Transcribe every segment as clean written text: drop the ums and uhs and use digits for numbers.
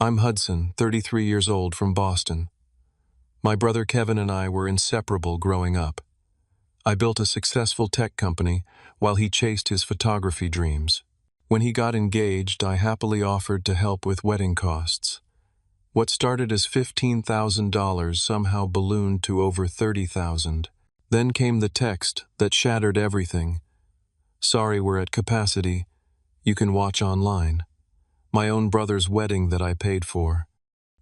I'm Hudson, 33 years old, from Boston. My brother Kevin and I were inseparable growing up. I built a successful tech company while he chased his photography dreams. When he got engaged, I happily offered to help with wedding costs. What started as $15,000 somehow ballooned to over $30,000. Then came the text that shattered everything. "Sorry, we're at capacity. You can watch online." My own brother's wedding that I paid for.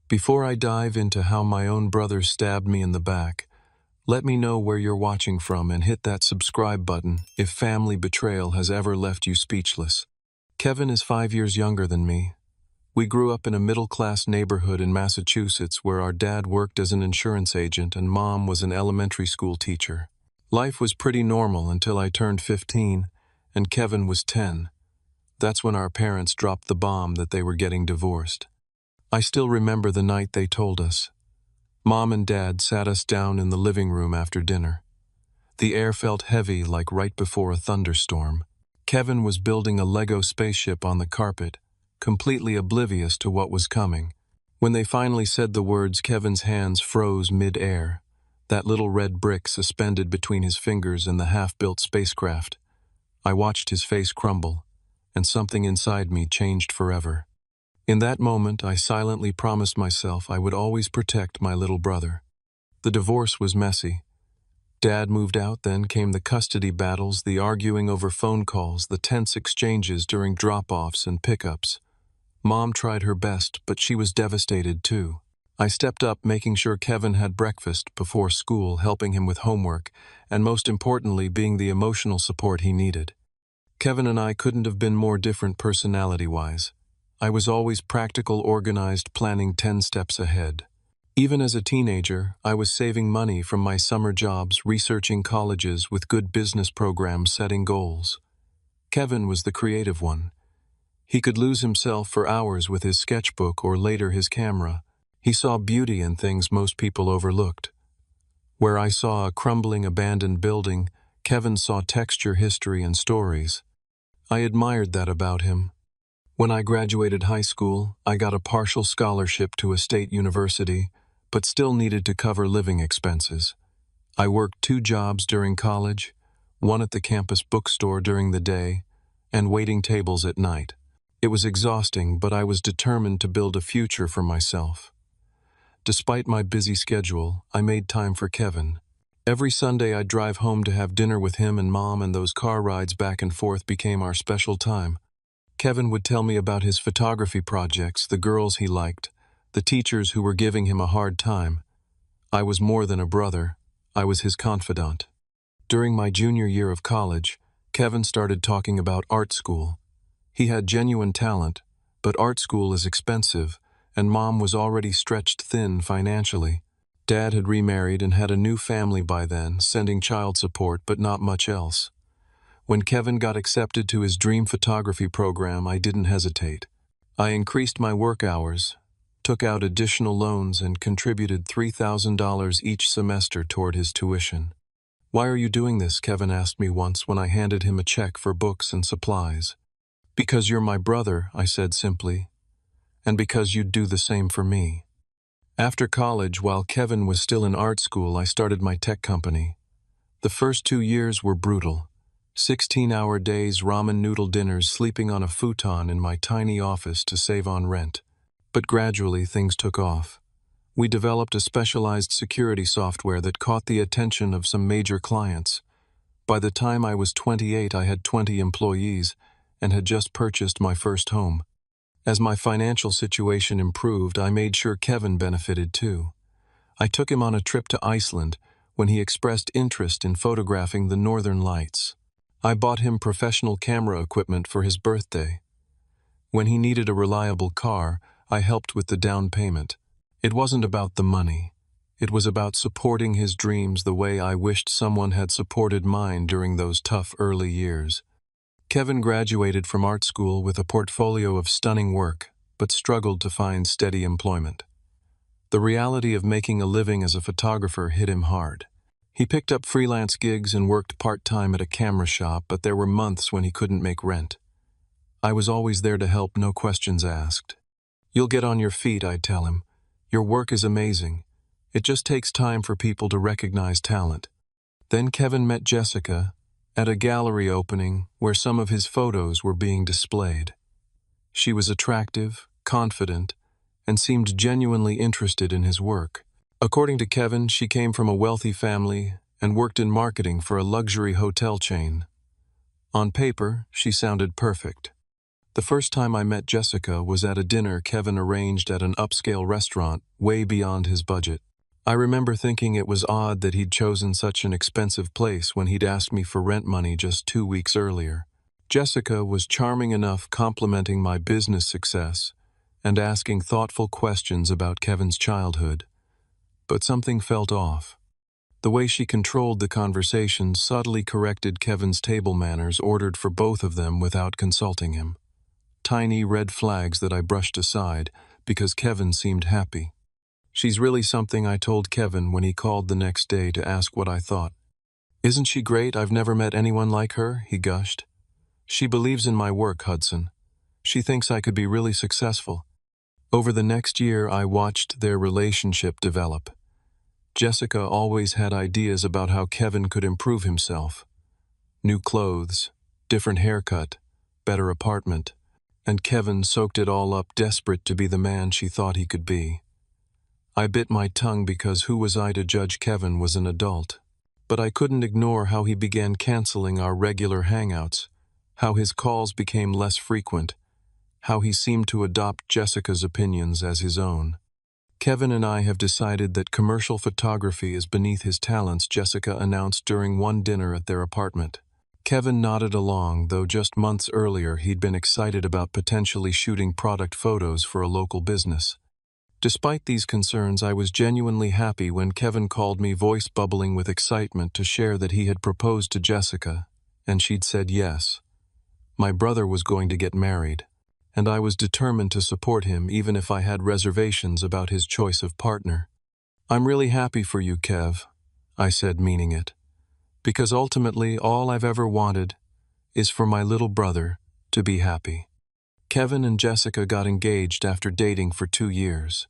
Before I dive into how my own brother stabbed me in the back, let me know where you're watching from and hit that subscribe button if family betrayal has ever left you speechless. Kevin is 5 years younger than me. We grew up in a middle-class neighborhood in Massachusetts where our dad worked as an insurance agent and mom was an elementary school teacher. Life was pretty normal until I turned 15 and Kevin was 10. That's when our parents dropped the bomb that they were getting divorced. I still remember the night they told us. Mom and Dad sat us down in the living room after dinner. The air felt heavy, like right before a thunderstorm. Kevin was building a Lego spaceship on the carpet, completely oblivious to what was coming. When they finally said the words, Kevin's hands froze mid-air, that little red brick suspended between his fingers and the half-built spacecraft. I watched his face crumble, and something inside me changed forever. In that moment, I silently promised myself I would always protect my little brother. The divorce was messy. Dad moved out, then came the custody battles, the arguing over phone calls, the tense exchanges during drop-offs and pickups. Mom tried her best, but she was devastated too. I stepped up, making sure Kevin had breakfast before school, helping him with homework, and most importantly, being the emotional support he needed. Kevin and I couldn't have been more different personality-wise. I was always practical, organized, planning 10 steps ahead. Even as a teenager, I was saving money from my summer jobs, researching colleges with good business programs, setting goals. Kevin was the creative one. He could lose himself for hours with his sketchbook or later his camera. He saw beauty in things most people overlooked. Where I saw a crumbling, abandoned building, Kevin saw texture, history, and stories. I admired that about him. When I graduated high school, I got a partial scholarship to a state university, but still needed to cover living expenses. I worked 2 jobs during college, one at the campus bookstore during the day, and waiting tables at night. It was exhausting, but I was determined to build a future for myself. Despite my busy schedule, I made time for Kevin. Every Sunday I'd drive home to have dinner with him and Mom, and those car rides back and forth became our special time. Kevin would tell me about his photography projects, the girls he liked, the teachers who were giving him a hard time. I was more than a brother, I was his confidant. During my junior year of college, Kevin started talking about art school. He had genuine talent, but art school is expensive, and Mom was already stretched thin financially. Dad had remarried and had a new family by then, sending child support but not much else. When Kevin got accepted to his dream photography program, I didn't hesitate. I increased my work hours, took out additional loans, and contributed $3,000 each semester toward his tuition. "Why are you doing this?" Kevin asked me once when I handed him a check for books and supplies. "Because you're my brother," I said simply, "and because you'd do the same for me." After college, while Kevin was still in art school, I started my tech company. The first 2 years were brutal. 16-hour days, ramen noodle dinners, sleeping on a futon in my tiny office to save on rent. But gradually, things took off. We developed a specialized security software that caught the attention of some major clients. By the time I was 28, I had 20 employees and had just purchased my first home. As my financial situation improved, I made sure Kevin benefited too. I took him on a trip to Iceland when he expressed interest in photographing the northern lights. I bought him professional camera equipment for his birthday. When he needed a reliable car, I helped with the down payment. It wasn't about the money. It was about supporting his dreams the way I wished someone had supported mine during those tough early years. Kevin graduated from art school with a portfolio of stunning work, but struggled to find steady employment. The reality of making a living as a photographer hit him hard. He picked up freelance gigs and worked part-time at a camera shop, but there were months when he couldn't make rent. I was always there to help, no questions asked. You'll get on your feet, I'd tell him. Your work is amazing. It just takes time for people to recognize talent. Then Kevin met Jessica at a gallery opening where some of his photos were being displayed. She was attractive, confident, and seemed genuinely interested in his work. According to Kevin, she came from a wealthy family and worked in marketing for a luxury hotel chain. On paper, she sounded perfect. The first time I met Jessica was at a dinner Kevin arranged at an upscale restaurant way beyond his budget. I remember thinking it was odd that he'd chosen such an expensive place when he'd asked me for rent money just 2 weeks earlier. Jessica was charming enough, complimenting my business success and asking thoughtful questions about Kevin's childhood. But something felt off. The way she controlled the conversation subtly corrected Kevin's table manners ordered for both of them without consulting him. Tiny red flags that I brushed aside because Kevin seemed happy. She's really something, I told Kevin when he called the next day to ask what I thought. Isn't she great? I've never met anyone like her, he gushed. She believes in my work, Hudson. She thinks I could be really successful. Over the next year, I watched their relationship develop. Jessica always had ideas about how Kevin could improve himself. New clothes, different haircut, better apartment, and Kevin soaked it all up, desperate to be the man she thought he could be. I bit my tongue because who was I to judge? Kevin was an adult. But I couldn't ignore how he began canceling our regular hangouts, how his calls became less frequent, how he seemed to adopt Jessica's opinions as his own. Kevin and I have decided that commercial photography is beneath his talents, Jessica announced during one dinner at their apartment. Kevin nodded along, though just months earlier he'd been excited about potentially shooting product photos for a local business. Despite these concerns, I was genuinely happy when Kevin called me, voice bubbling with excitement, to share that he had proposed to Jessica, and she'd said yes. My brother was going to get married, and I was determined to support him even if I had reservations about his choice of partner. I'm really happy for you, Kev, I said, meaning it, because ultimately all I've ever wanted is for my little brother to be happy. Kevin and Jessica got engaged after dating for 2 years.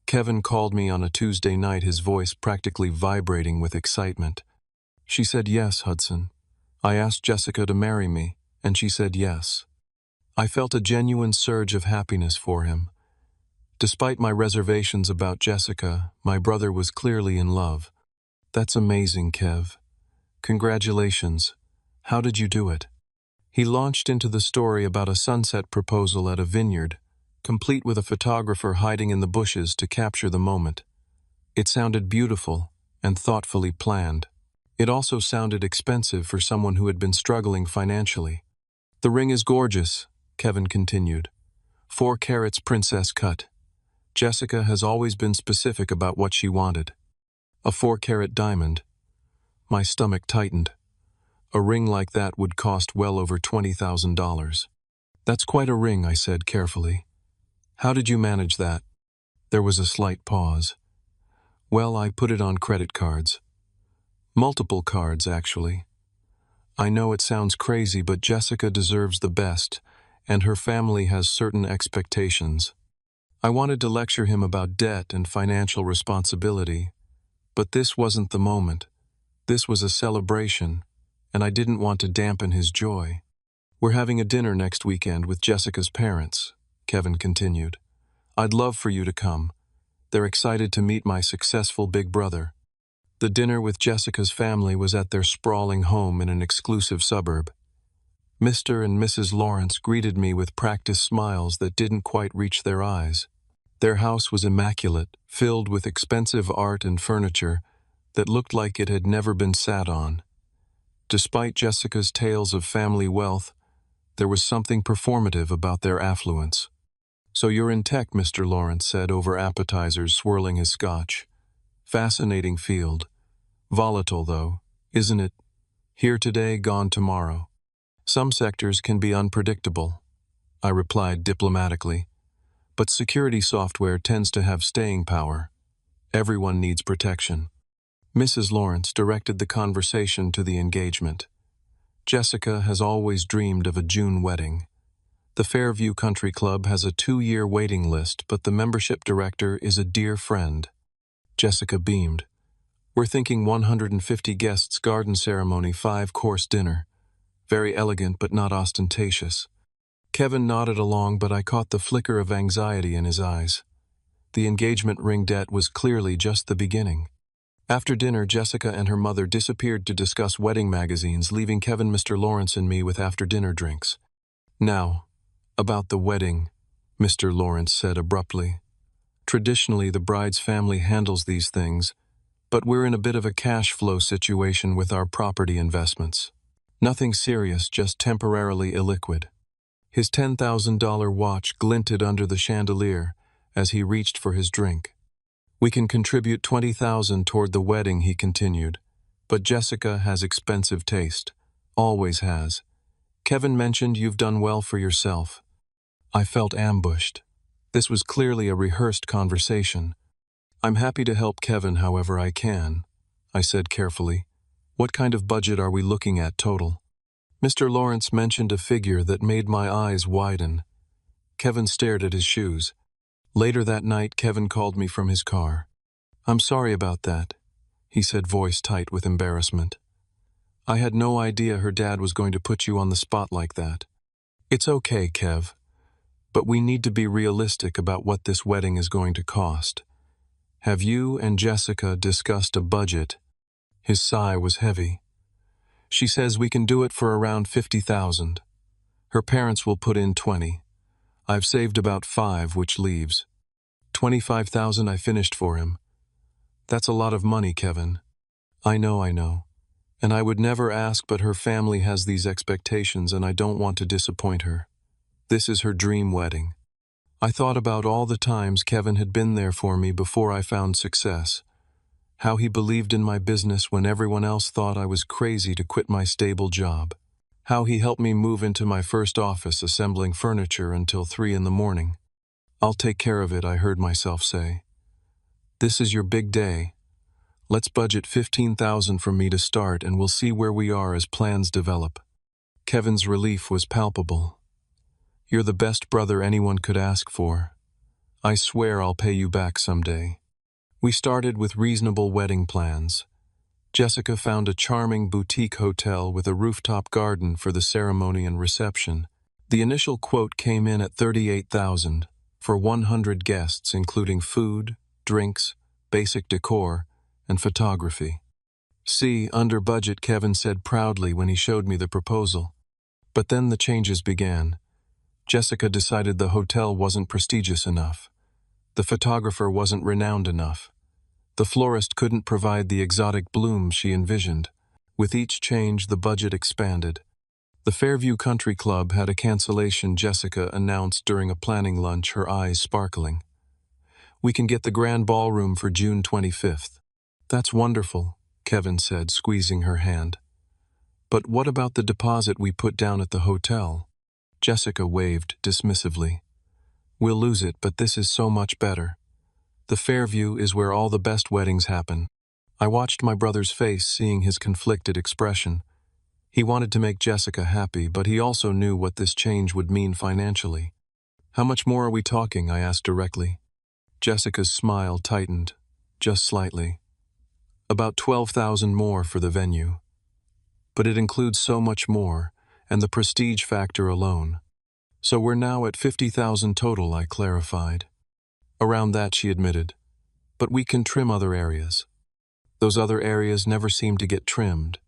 Kevin called me on a Tuesday night, his voice practically vibrating with excitement. She said yes, Hudson. I asked Jessica to marry me, and she said yes. I felt a genuine surge of happiness for him. Despite my reservations about Jessica, my brother was clearly in love. That's amazing, Kev. Congratulations. How did you do it? He launched into the story about a sunset proposal at a vineyard, complete with a photographer hiding in the bushes to capture the moment. It sounded beautiful and thoughtfully planned. It also sounded expensive for someone who had been struggling financially. The ring is gorgeous, Kevin continued. 4 carats princess cut. Jessica has always been specific about what she wanted. A 4-carat diamond. My stomach tightened. A ring like that would cost well over $20,000. That's quite a ring, I said carefully. How did you manage that? There was a slight pause. Well, I put it on credit cards. Multiple cards, actually. I know it sounds crazy, but Jessica deserves the best, and her family has certain expectations. I wanted to lecture him about debt and financial responsibility, but this wasn't the moment. This was a celebration, and I didn't want to dampen his joy. We're having a dinner next weekend with Jessica's parents, Kevin continued. I'd love for you to come. They're excited to meet my successful big brother. The dinner with Jessica's family was at their sprawling home in an exclusive suburb. Mr. and Mrs. Lawrence greeted me with practiced smiles that didn't quite reach their eyes. Their house was immaculate, filled with expensive art and furniture that looked like it had never been sat on. Despite Jessica's tales of family wealth, there was something performative about their affluence. So you're in tech, Mr. Lawrence said over appetizers, swirling his scotch. Fascinating field. Volatile, though, isn't it? Here today, gone tomorrow. Some sectors can be unpredictable, I replied diplomatically. But security software tends to have staying power. Everyone needs protection. Mrs. Lawrence directed the conversation to the engagement. Jessica has always dreamed of a June wedding. The Fairview Country Club has a 2-year waiting list, but the membership director is a dear friend. Jessica beamed. We're thinking 150 guests, garden ceremony, 5-course dinner. Very elegant but not ostentatious. Kevin nodded along, but I caught the flicker of anxiety in his eyes. The engagement ring debt was clearly just the beginning. After dinner, Jessica and her mother disappeared to discuss wedding magazines, leaving Kevin, Mr. Lawrence, and me with after-dinner drinks. Now, about the wedding, Mr. Lawrence said abruptly. Traditionally, the bride's family handles these things, but we're in a bit of a cash flow situation with our property investments. Nothing serious, just temporarily illiquid. His $10,000 watch glinted under the chandelier as he reached for his drink. We can contribute $20,000 toward the wedding, he continued, but Jessica has expensive taste. Always has. Kevin mentioned you've done well for yourself. I felt ambushed. This was clearly a rehearsed conversation. I'm happy to help Kevin however I can, I said carefully. What kind of budget are we looking at total? Mr. Lawrence mentioned a figure that made my eyes widen. Kevin stared at his shoes. Later that night, Kevin called me from his car. I'm sorry about that, he said, voice tight with embarrassment. I had no idea her dad was going to put you on the spot like that. It's okay, Kev, but we need to be realistic about what this wedding is going to cost. Have you and Jessica discussed a budget? His sigh was heavy. She says we can do it for around $50,000. Her parents will put in $20,000. I've saved about $5,000, which leaves $25,000 I finished for him. That's a lot of money, Kevin. I know. And I would never ask, but her family has these expectations and I don't want to disappoint her. This is her dream wedding. I thought about all the times Kevin had been there for me before I found success. How he believed in my business when everyone else thought I was crazy to quit my stable job. How he helped me move into my first office assembling furniture until 3 a.m. I'll take care of it, I heard myself say. This is your big day. Let's budget $15,000 from me to start and we'll see where we are as plans develop. Kevin's relief was palpable. You're the best brother anyone could ask for. I swear I'll pay you back someday. We started with reasonable wedding plans. Jessica found a charming boutique hotel with a rooftop garden for the ceremony and reception. The initial quote came in at $38,000 for 100 guests, including food, drinks, basic decor, and photography. See, under budget, Kevin said proudly when he showed me the proposal. But then the changes began. Jessica decided the hotel wasn't prestigious enough. The photographer wasn't renowned enough. The florist couldn't provide the exotic blooms she envisioned. With each change, the budget expanded. The Fairview Country Club had a cancellation, Jessica announced during a planning lunch, her eyes sparkling. We can get the grand ballroom for June 25th. That's wonderful, Kevin said, squeezing her hand. But what about the deposit we put down at the hotel? Jessica waved dismissively. We'll lose it, but this is so much better. The Fairview is where all the best weddings happen. I watched my brother's face, seeing his conflicted expression. He wanted to make Jessica happy, but he also knew what this change would mean financially. How much more are we talking? I asked directly. Jessica's smile tightened, just slightly. About $12,000 more for the venue. But it includes so much more, and the prestige factor alone. So we're now at $50,000 total, I clarified. Around that, she admitted. But we can trim other areas. Those other areas never seem to get trimmed.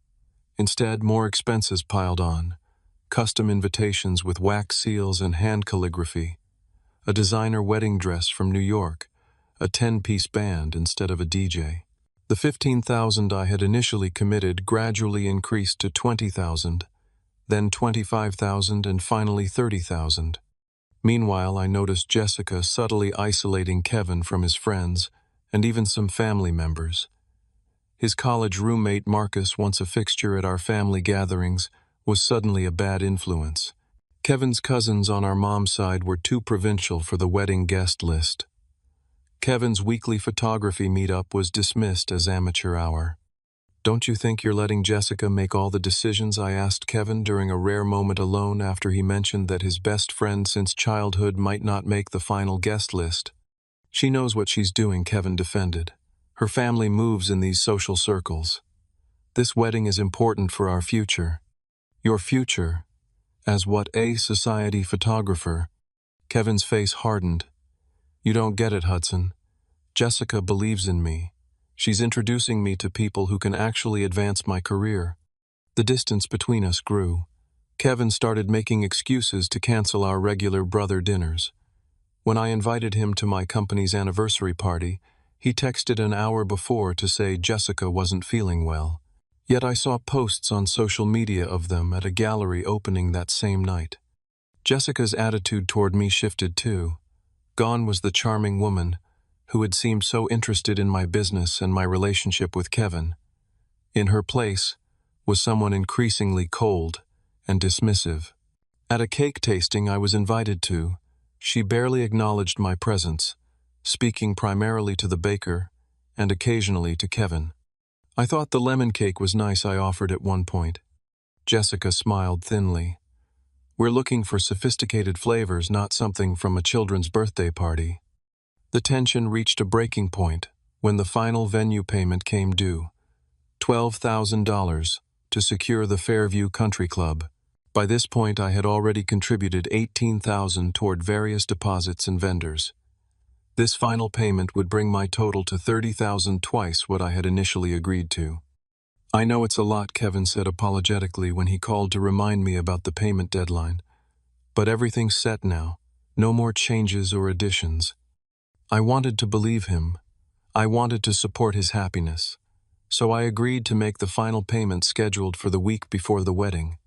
Instead, more expenses piled on. Custom invitations with wax seals and hand calligraphy. A designer wedding dress from New York. A 10-piece band instead of a DJ. The $15,000 I had initially committed gradually increased to $20,000, then $25,000, and finally $30,000. Meanwhile, I noticed Jessica subtly isolating Kevin from his friends and even some family members. His college roommate Marcus, once a fixture at our family gatherings, was suddenly a bad influence. Kevin's cousins on our mom's side were too provincial for the wedding guest list. Kevin's weekly photography meetup was dismissed as amateur hour. "Don't you think you're letting Jessica make all the decisions?" I asked Kevin during a rare moment alone after he mentioned that his best friend since childhood might not make the final guest list. "She knows what she's doing," Kevin defended. "Her family moves in these social circles. This wedding is important for our future." "Your future? As what, a society photographer?" Kevin's face hardened. "You don't get it, Hudson. Jessica believes in me. She's introducing me to people who can actually advance my career." The distance between us grew. Kevin started making excuses to cancel our regular brother dinners. When I invited him to my company's anniversary party, he texted an hour before to say Jessica wasn't feeling well. Yet I saw posts on social media of them at a gallery opening that same night. Jessica's attitude toward me shifted too. Gone was the charming woman who had seemed so interested in my business and my relationship with Kevin. In her place was someone increasingly cold and dismissive. At a cake tasting I was invited to, she barely acknowledged my presence, speaking primarily to the baker and occasionally to Kevin. "I thought the lemon cake was nice," I offered at one point. Jessica smiled thinly. "We're looking for sophisticated flavors, not something from a children's birthday party." The tension reached a breaking point when the final venue payment came due. $12,000 to secure the Fairview Country Club. By this point I had already contributed $18,000 toward various deposits and vendors. This final payment would bring my total to $30,000, twice what I had initially agreed to. "I know it's a lot," Kevin said apologetically when he called to remind me about the payment deadline. "But everything's set now. No more changes or additions." I wanted to believe him. I wanted to support his happiness. So I agreed to make the final payment scheduled for the week before the wedding.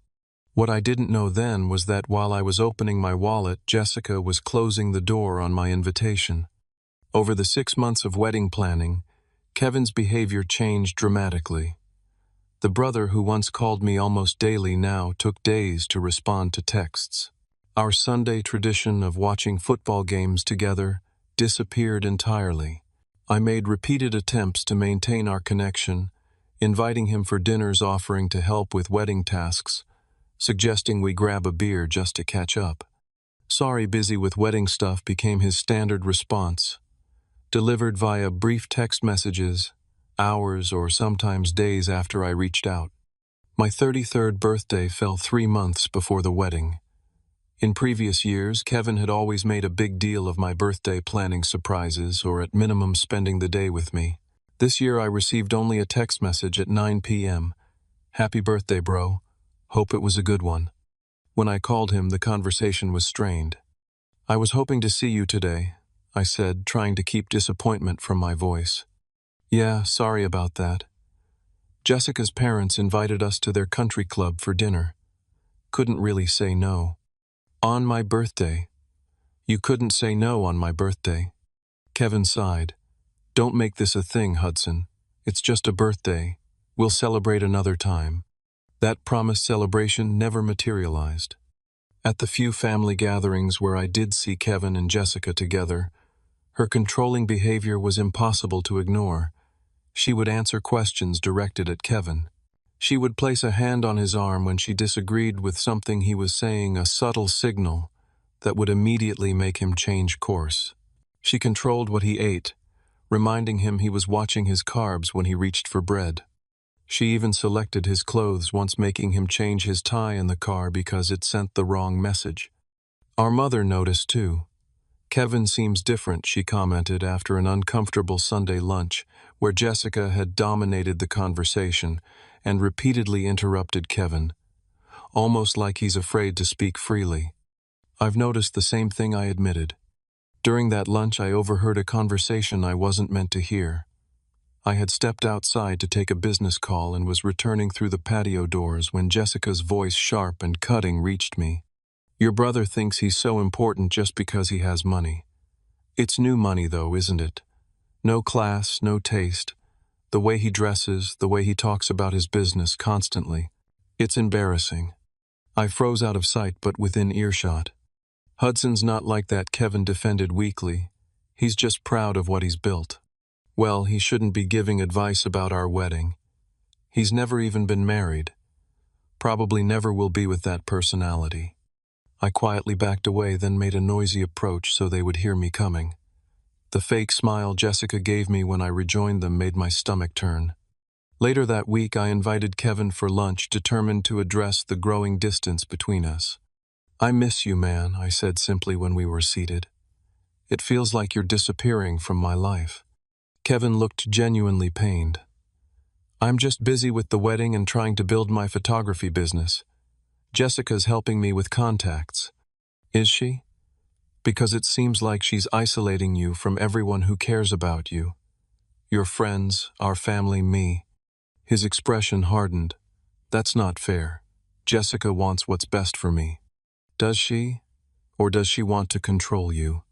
What I didn't know then was that while I was opening my wallet, Jessica was closing the door on my invitation. Over the 6 months of wedding planning, Kevin's behavior changed dramatically. The brother who once called me almost daily now took days to respond to texts. Our Sunday tradition of watching football games together disappeared entirely. I made repeated attempts to maintain our connection, inviting him for dinners, offering to help with wedding tasks, suggesting we grab a beer just to catch up. "Sorry, busy with wedding stuff," became his standard response, delivered via brief text messages, hours or sometimes days after I reached out. My 33rd birthday fell 3 months before the wedding. In previous years, Kevin had always made a big deal of my birthday, planning surprises or at minimum spending the day with me. This year I received only a text message at 9 p.m. "Happy birthday, bro. Hope it was a good one." When I called him, the conversation was strained. "I was hoping to see you today," I said, trying to keep disappointment from my voice. "Yeah, sorry about that. Jessica's parents invited us to their country club for dinner. Couldn't really say no." "On my birthday?" "You couldn't say no on my birthday." Kevin sighed. "Don't make this a thing, Hudson. It's just a birthday. We'll celebrate another time." That promised celebration never materialized. At the few family gatherings where I did see Kevin and Jessica together, her controlling behavior was impossible to ignore. She would answer questions directed at Kevin. She would place a hand on his arm when she disagreed with something he was saying, a subtle signal that would immediately make him change course. She controlled what he ate, reminding him he was watching his carbs when he reached for bread. She even selected his clothes, once making him change his tie in the car because it sent the wrong message. Our mother noticed too. "Kevin seems different," she commented after an uncomfortable Sunday lunch where Jessica had dominated the conversation and repeatedly interrupted Kevin, almost like he's afraid to speak freely. "I've noticed the same thing," I admitted. During that lunch I overheard a conversation I wasn't meant to hear. I had stepped outside to take a business call and was returning through the patio doors when Jessica's voice, sharp and cutting, reached me. "Your brother thinks he's so important just because he has money. It's new money though, isn't it? No class, no taste. The way he dresses, the way he talks about his business constantly. It's embarrassing." I froze out of sight but within earshot. "Hudson's not like that," Kevin defended weakly. "He's just proud of what he's built." "Well, he shouldn't be giving advice about our wedding. He's never even been married. Probably never will be with that personality. I quietly backed away, then made a noisy approach so they would hear me coming. The fake smile Jessica gave me when I rejoined them made my stomach turn. Later that week, I invited Kevin for lunch, determined to address the growing distance between us. "I miss you, man," I said simply when we were seated. "It feels like you're disappearing from my life." Kevin looked genuinely pained. "I'm just busy with the wedding and trying to build my photography business. Jessica's helping me with contacts." "Is she? Because it seems like she's isolating you from everyone who cares about you. Your friends, our family, me." His expression hardened. "That's not fair. Jessica wants what's best for me." "Does she? Or does she want to control you?"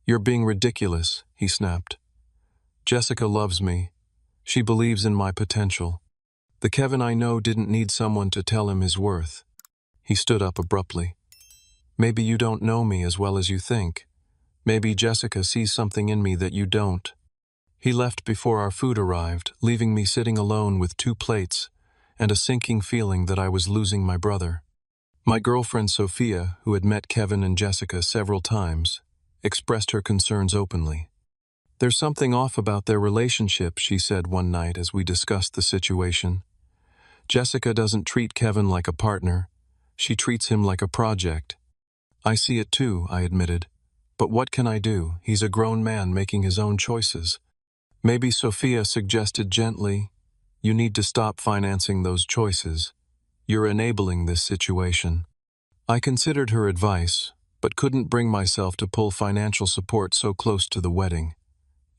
"You're being ridiculous," he snapped. "Jessica loves me. She believes in my potential. The Kevin I know didn't need someone to tell him his worth." He stood up abruptly. "Maybe you don't know me as well as you think. Maybe Jessica sees something in me that you don't." He left before our food arrived, leaving me sitting alone with 2 plates and a sinking feeling that I was losing my brother. My girlfriend Sophia, who had met Kevin and Jessica several times, expressed her concerns openly. "There's something off about their relationship," she said one night as we discussed the situation. "Jessica doesn't treat Kevin like a partner. She treats him like a project." "I see it too," I admitted. "But what can I do? He's a grown man making his own choices." Maybe Sophia suggested gently, "You need to stop financing those choices. You're enabling this situation." I considered her advice, but couldn't bring myself to pull financial support so close to the wedding.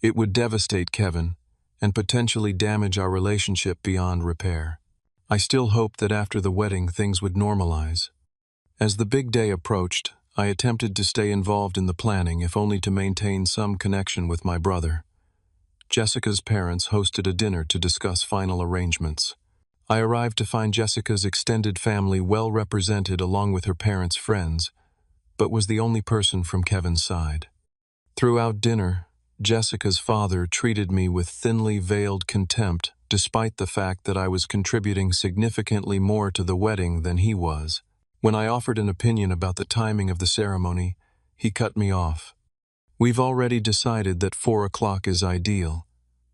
It would devastate Kevin and potentially damage our relationship beyond repair. I still hoped that after the wedding things would normalize. As the big day approached, I attempted to stay involved in the planning, if only to maintain some connection with my brother. Jessica's parents hosted a dinner to discuss final arrangements. I arrived to find Jessica's extended family well represented along with her parents' friends, but was the only person from Kevin's side. Throughout dinner, Jessica's father treated me with thinly veiled contempt, despite the fact that I was contributing significantly more to the wedding than he was. When I offered an opinion about the timing of the ceremony, he cut me off. "We've already decided that 4 o'clock is ideal.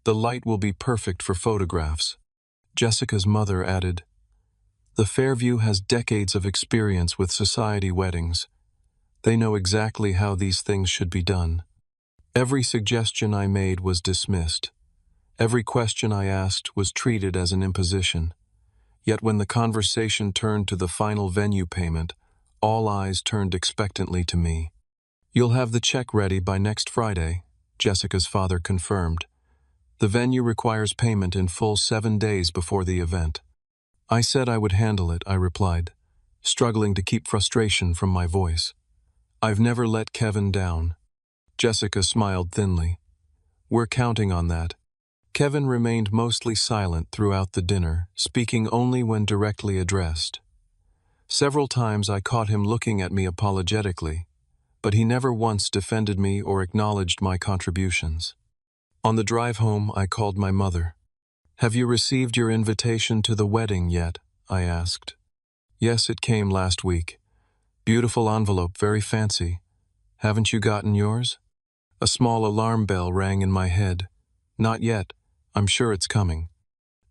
The light will be perfect for photographs." Jessica's mother added, "The Fairview has decades of experience with society weddings. They know exactly how these things should be done." Every suggestion I made was dismissed. Every question I asked was treated as an imposition. Yet when the conversation turned to the final venue payment, all eyes turned expectantly to me. "You'll have the check ready by next Friday," Jessica's father confirmed. "The venue requires payment in full 7 days before the event." "I said I would handle it," I replied, struggling to keep frustration from my voice. "I've never let Kevin down." Jessica smiled thinly. "We're counting on that." Kevin remained mostly silent throughout the dinner, speaking only when directly addressed. Several times I caught him looking at me apologetically, but he never once defended me or acknowledged my contributions. On the drive home, I called my mother. "Have you received your invitation to the wedding yet?" I asked. "Yes, it came last week. Beautiful envelope, very fancy. Haven't you gotten yours?" A small alarm bell rang in my head. "Not yet. I'm sure it's coming."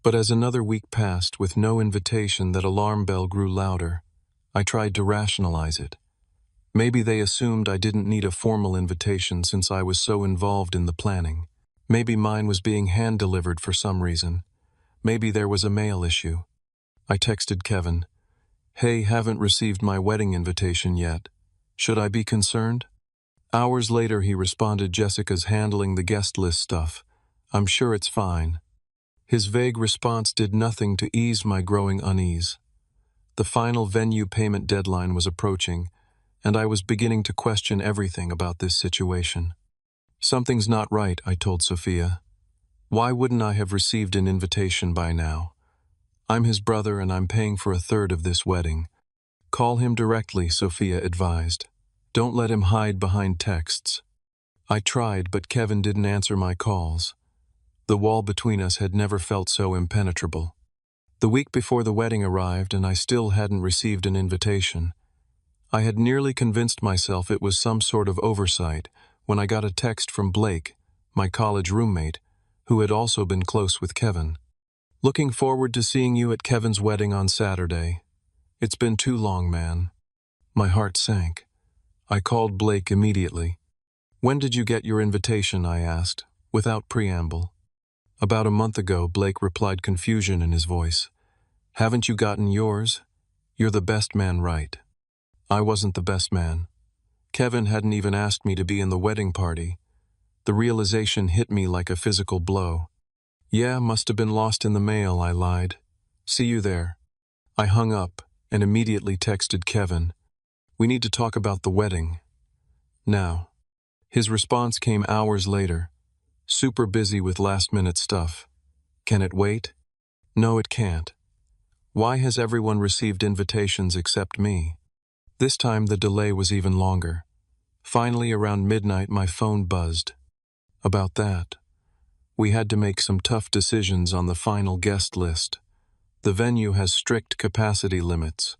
But as another week passed with no invitation, that alarm bell grew louder. I tried to rationalize it. Maybe they assumed I didn't need a formal invitation since I was so involved in the planning. Maybe mine was being hand-delivered for some reason. Maybe there was a mail issue. I texted Kevin, "Hey, haven't received my wedding invitation yet. Should I be concerned?" Hours later he responded, "Jessica's handling the guest list stuff. I'm sure it's fine." His vague response did nothing to ease my growing unease. The final venue payment deadline was approaching, and I was beginning to question everything about this situation. "Something's not right," I told Sophia. "Why wouldn't I have received an invitation by now? I'm his brother and I'm paying for 1/3 of this wedding." "Call him directly," Sophia advised. "Don't let him hide behind texts." I tried, but Kevin didn't answer my calls. The wall between us had never felt so impenetrable. The week before the wedding arrived and I still hadn't received an invitation. I had nearly convinced myself it was some sort of oversight when I got a text from Blake, my college roommate, who had also been close with Kevin. "Looking forward to seeing you at Kevin's wedding on Saturday. It's been too long, man." My heart sank. I called Blake immediately. "When did you get your invitation?" I asked, without preamble. "About a month ago," Blake replied, confusion in his voice. "Haven't you gotten yours? You're the best man, right?" I wasn't the best man. Kevin hadn't even asked me to be in the wedding party. The realization hit me like a physical blow. "Yeah, must have been lost in the mail," I lied. "See you there." I hung up and immediately texted Kevin. "We need to talk about the wedding. Now." His response came hours later. "Super busy with last-minute stuff. Can it wait?" "No, it can't. Why has everyone received invitations except me?" This time the delay was even longer. Finally, around midnight, my phone buzzed. "About that. We had to make some tough decisions on the final guest list. The venue has strict capacity limits.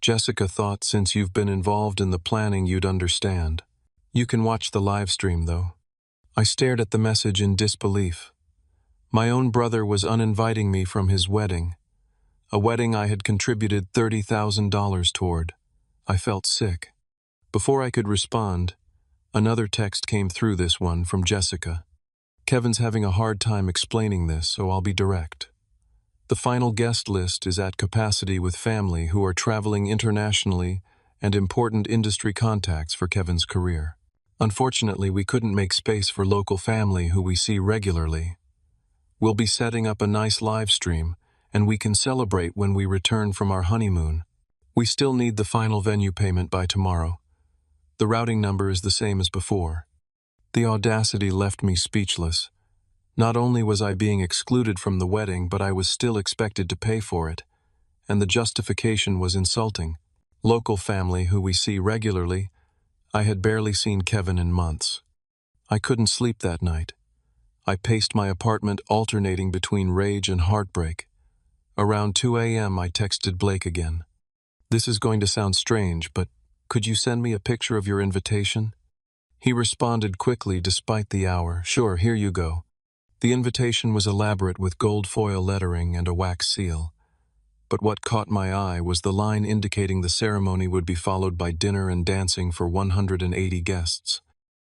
Jessica thought since you've been involved in the planning you'd understand. You can watch the live stream, though." I stared at the message in disbelief. My own brother was uninviting me from his wedding, a wedding I had contributed $30,000 toward. I felt sick. Before I could respond, another text came through, this one from Jessica. "Kevin's having a hard time explaining this, so I'll be direct. The final guest list is at capacity with family who are traveling internationally and important industry contacts for Kevin's career. Unfortunately, we couldn't make space for local family who we see regularly. We'll be setting up a nice live stream, and we can celebrate when we return from our honeymoon. We still need the final venue payment by tomorrow. The routing number is the same as before." The audacity left me speechless. Not only was I being excluded from the wedding, but I was still expected to pay for it, and the justification was insulting. Local family who we see regularly. I had barely seen Kevin in months. I couldn't sleep that night. I paced my apartment, alternating between rage and heartbreak. Around 2 a.m. I texted Blake again. "This is going to sound strange, but could you send me a picture of your invitation?" He responded quickly despite the hour. "Sure, here you go." The invitation was elaborate with gold foil lettering and a wax seal. But what caught my eye was the line indicating the ceremony would be followed by dinner and dancing for 180 guests.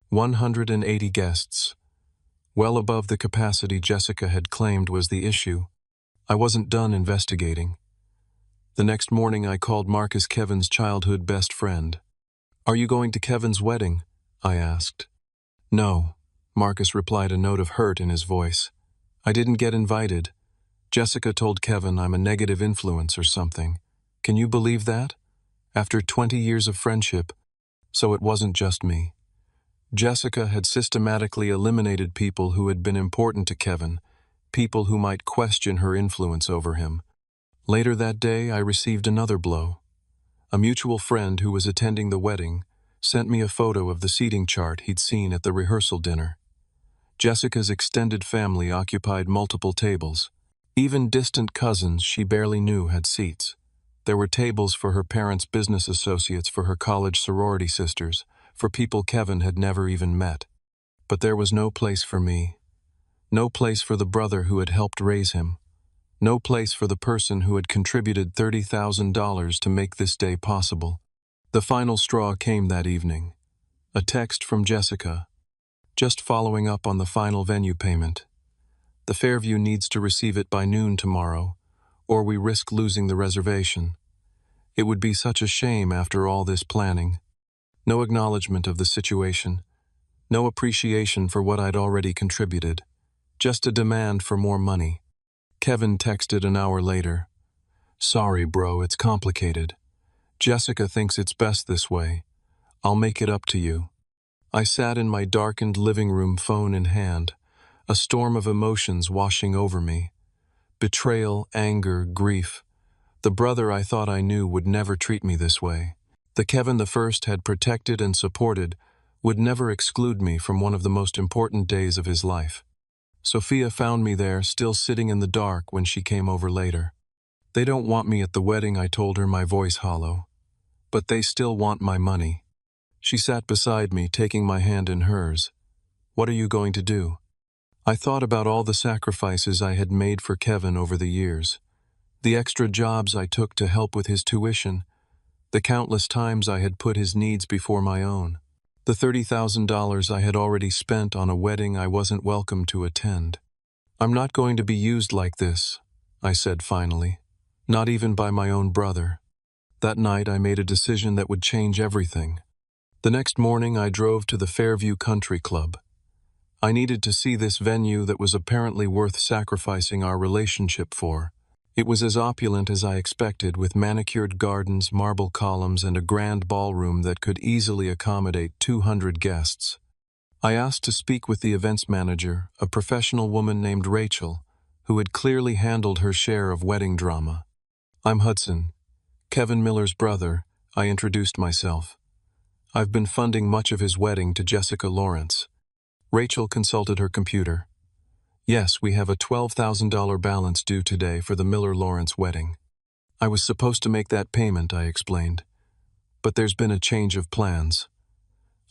180 guests. Well above the capacity Jessica had claimed was the issue. I wasn't done investigating. The next morning I called Marcus, Kevin's childhood best friend. "Are you going to Kevin's wedding?" I asked. "No," Marcus replied, a note of hurt in his voice. "I didn't get invited. Jessica told Kevin I'm a negative influence or something. Can you believe that? After 20 years of friendship." So it wasn't just me. Jessica had systematically eliminated people who had been important to Kevin, people who might question her influence over him. Later that day, I received another blow. A mutual friend who was attending the wedding sent me a photo of the seating chart he'd seen at the rehearsal dinner. Jessica's extended family occupied multiple tables. Even distant cousins she barely knew had seats. There were tables for her parents' business associates, for her college sorority sisters, for people Kevin had never even met. But there was no place for me. No place for the brother who had helped raise him. No place for the person who had contributed $30,000 to make this day possible. The final straw came that evening. A text from Jessica. "Just following up on the final venue payment. The Fairview needs to receive it by noon tomorrow, or we risk losing the reservation. It would be such a shame after all this planning." No acknowledgement of the situation. No appreciation for what I'd already contributed. Just a demand for more money. Kevin texted an hour later. "Sorry, bro, it's complicated. Jessica thinks it's best this way. I'll make it up to you." I sat in my darkened living room, phone in hand, a storm of emotions washing over me. Betrayal, anger, grief. The brother I thought I knew would never treat me this way. The Kevin the First had protected and supported would never exclude me from one of the most important days of his life. Sophia found me there, still sitting in the dark when she came over later. They don't want me at the wedding, I told her, my voice hollow. But they still want my money. She sat beside me, taking my hand in hers. What are you going to do? I thought about all the sacrifices I had made for Kevin over the years. The extra jobs I took to help with his tuition. The countless times I had put his needs before my own. The $30,000 I had already spent on a wedding I wasn't welcome to attend. I'm not going to be used like this, I said finally. Not even by my own brother. That night I made a decision that would change everything. The next morning I drove to the Fairview Country Club. I needed to see this venue that was apparently worth sacrificing our relationship for. It was as opulent as I expected, with manicured gardens, marble columns, and a grand ballroom that could easily accommodate 200 guests. I asked to speak with the events manager, a professional woman named Rachel, who had clearly handled her share of wedding drama. I'm Hudson, Kevin Miller's brother, I introduced myself. I've been funding much of his wedding to Jessica Lawrence. Rachel consulted her computer. Yes, we have a $12,000 balance due today for the Miller-Lawrence wedding. I was supposed to make that payment, I explained. But there's been a change of plans.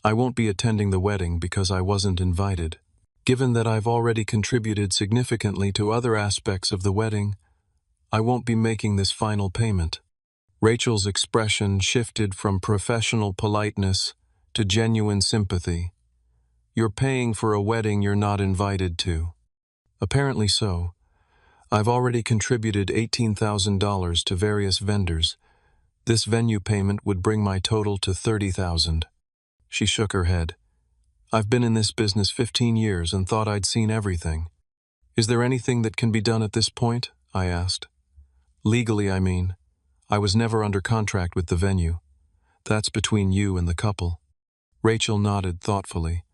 I won't be attending the wedding because I wasn't invited. Given that I've already contributed significantly to other aspects of the wedding, I won't be making this final payment. Rachel's expression shifted from professional politeness to genuine sympathy. You're paying for a wedding you're not invited to. Apparently so. I've already contributed $18,000 to various vendors. This venue payment would bring my total to $30,000. She shook her head. I've been in this business 15 years and thought I'd seen everything. Is there anything that can be done at this point? I asked. Legally, I mean. I was never under contract with the venue. That's between you and the couple. Rachel nodded thoughtfully.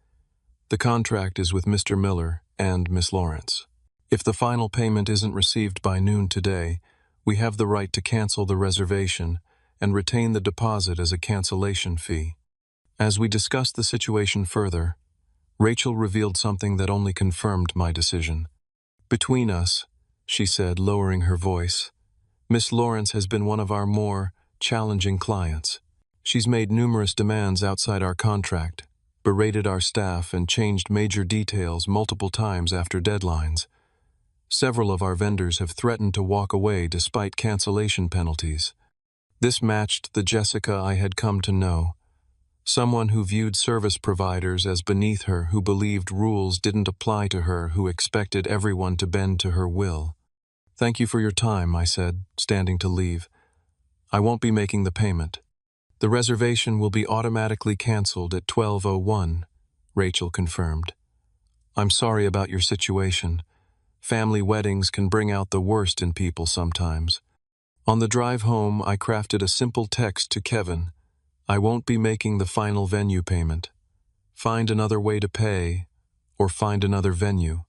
The contract is with Mr. Miller and Miss Lawrence. If the final payment isn't received by noon today, we have the right to cancel the reservation and retain the deposit as a cancellation fee. As we discussed the situation further, Rachel revealed something that only confirmed my decision. Between us, she said, lowering her voice, Miss Lawrence has been one of our more challenging clients. She's made numerous demands outside our contract, berated our staff, and changed major details multiple times after deadlines. Several of our vendors have threatened to walk away despite cancellation penalties. This matched the Jessica I had come to know, someone who viewed service providers as beneath her, who believed rules didn't apply to her, who expected everyone to bend to her will. Thank you for your time, I said, standing to leave. I won't be making the payment. The reservation will be automatically canceled at 12:01, Rachel confirmed. I'm sorry about your situation. Family weddings can bring out the worst in people sometimes. On the drive home, I crafted a simple text to Kevin. I won't be making the final venue payment. Find another way to pay, or find another venue.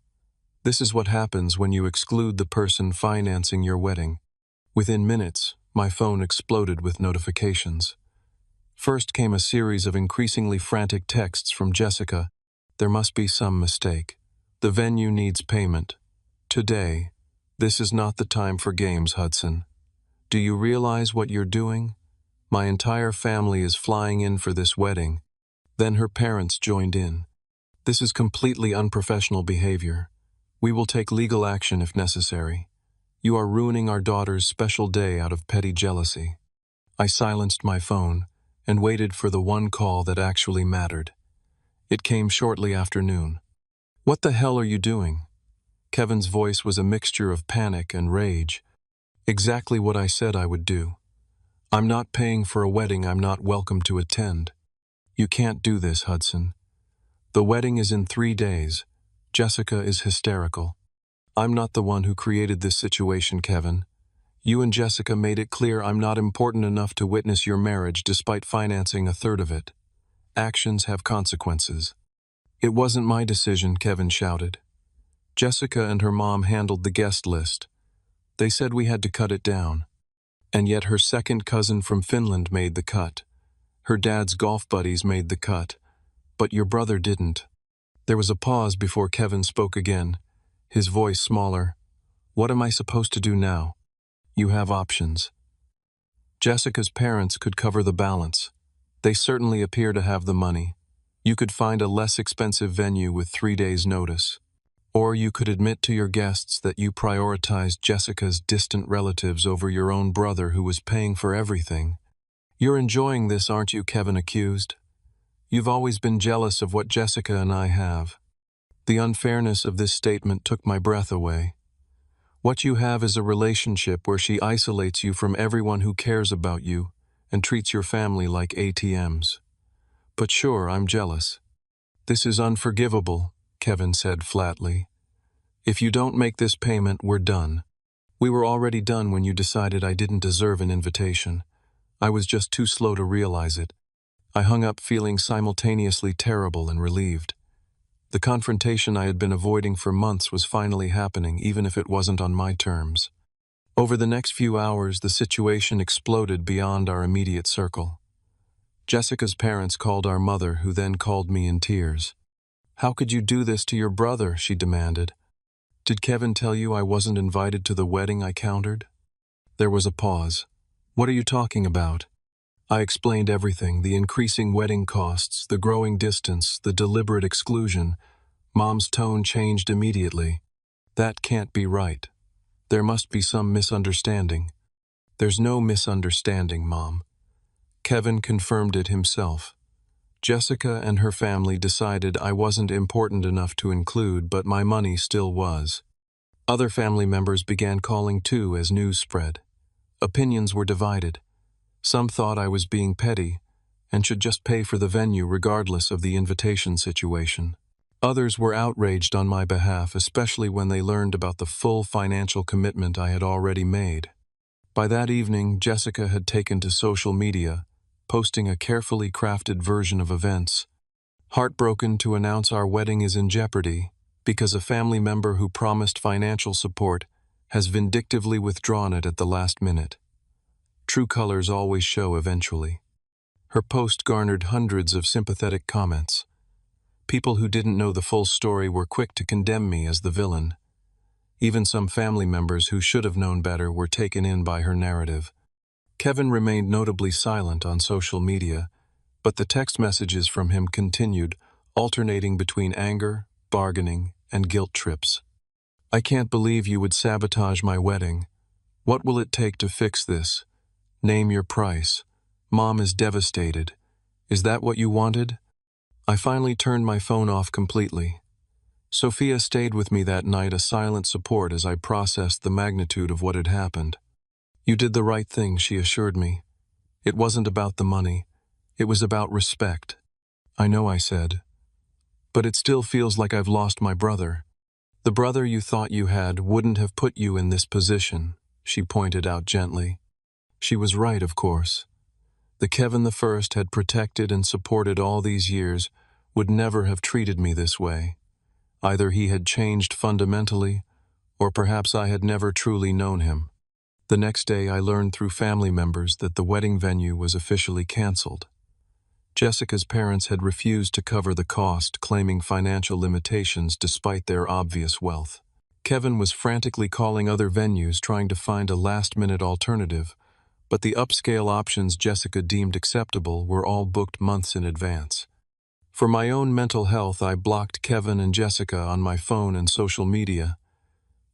This is what happens when you exclude the person financing your wedding. Within minutes, my phone exploded with notifications. First came a series of increasingly frantic texts from Jessica. There must be some mistake. The venue needs payment. Today. This is not the time for games, Hudson. Do you realize what you're doing? My entire family is flying in for this wedding. Then her parents joined in. This is completely unprofessional behavior. We will take legal action if necessary. You are ruining our daughter's special day out of petty jealousy. I silenced my phone and waited for the one call that actually mattered. It came shortly after noon. What the hell are you doing? Kevin's voice was a mixture of panic and rage. Exactly what I said I would do. I'm not paying for a wedding I'm not welcome to attend. You can't do this, Hudson. The wedding is in 3 days. Jessica is hysterical. I'm not the one who created this situation, Kevin. You and Jessica made it clear I'm not important enough to witness your marriage despite financing a third of it. Actions have consequences. It wasn't my decision, Kevin shouted. Jessica and her mom handled the guest list. They said we had to cut it down. And yet her second cousin from Finland made the cut. Her dad's golf buddies made the cut. But your brother didn't. There was a pause before Kevin spoke again, his voice smaller. What am I supposed to do now? You have options. Jessica's parents could cover the balance. They certainly appear to have the money. You could find a less expensive venue with 3 days' notice. Or you could admit to your guests that you prioritized Jessica's distant relatives over your own brother who was paying for everything. You're enjoying this, aren't you? Kevin accused. You've always been jealous of what Jessica and I have. The unfairness of this statement took my breath away. What you have is a relationship where she isolates you from everyone who cares about you and treats your family like ATMs. But sure, I'm jealous. This is unforgivable, Kevin said flatly. If you don't make this payment, we're done. We were already done when you decided I didn't deserve an invitation. I was just too slow to realize it. I hung up feeling simultaneously terrible and relieved. The confrontation I had been avoiding for months was finally happening, even if it wasn't on my terms. Over the next few hours, the situation exploded beyond our immediate circle. Jessica's parents called our mother, who then called me in tears. "How could you do this to your brother?" she demanded. "Did Kevin tell you I wasn't invited to the wedding?" I countered. There was a pause. "What are you talking about?" I explained everything, the increasing wedding costs, the growing distance, the deliberate exclusion. Mom's tone changed immediately. "That can't be right. There must be some misunderstanding." "There's no misunderstanding, Mom." Kevin confirmed it himself. Jessica and her family decided I wasn't important enough to include, but my money still was. Other family members began calling too as news spread. Opinions were divided. Some thought I was being petty and should just pay for the venue regardless of the invitation situation. Others were outraged on my behalf, especially when they learned about the full financial commitment I had already made. By that evening, Jessica had taken to social media, posting a carefully crafted version of events. Heartbroken to announce our wedding is in jeopardy because a family member who promised financial support has vindictively withdrawn it at the last minute. True colors always show eventually. Her post garnered hundreds of sympathetic comments. People who didn't know the full story were quick to condemn me as the villain. Even some family members who should have known better were taken in by her narrative. Kevin remained notably silent on social media, but the text messages from him continued, alternating between anger, bargaining, and guilt trips. "I can't believe you would sabotage my wedding. What will it take to fix this? Name your price. Mom is devastated. Is that what you wanted?" I finally turned my phone off completely. Sophia stayed with me that night, a silent support as I processed the magnitude of what had happened. "You did the right thing," she assured me. "It wasn't about the money. It was about respect." "I know," I said. "But it still feels like I've lost my brother." "The brother you thought you had wouldn't have put you in this position," she pointed out gently. She was right, of course. The Kevin I had protected and supported all these years would never have treated me this way. Either he had changed fundamentally, or perhaps I had never truly known him. The next day I learned through family members that the wedding venue was officially canceled. Jessica's parents had refused to cover the cost, claiming financial limitations despite their obvious wealth. Kevin was frantically calling other venues, trying to find a last-minute alternative, but the upscale options Jessica deemed acceptable were all booked months in advance. For my own mental health, I blocked Kevin and Jessica on my phone and social media.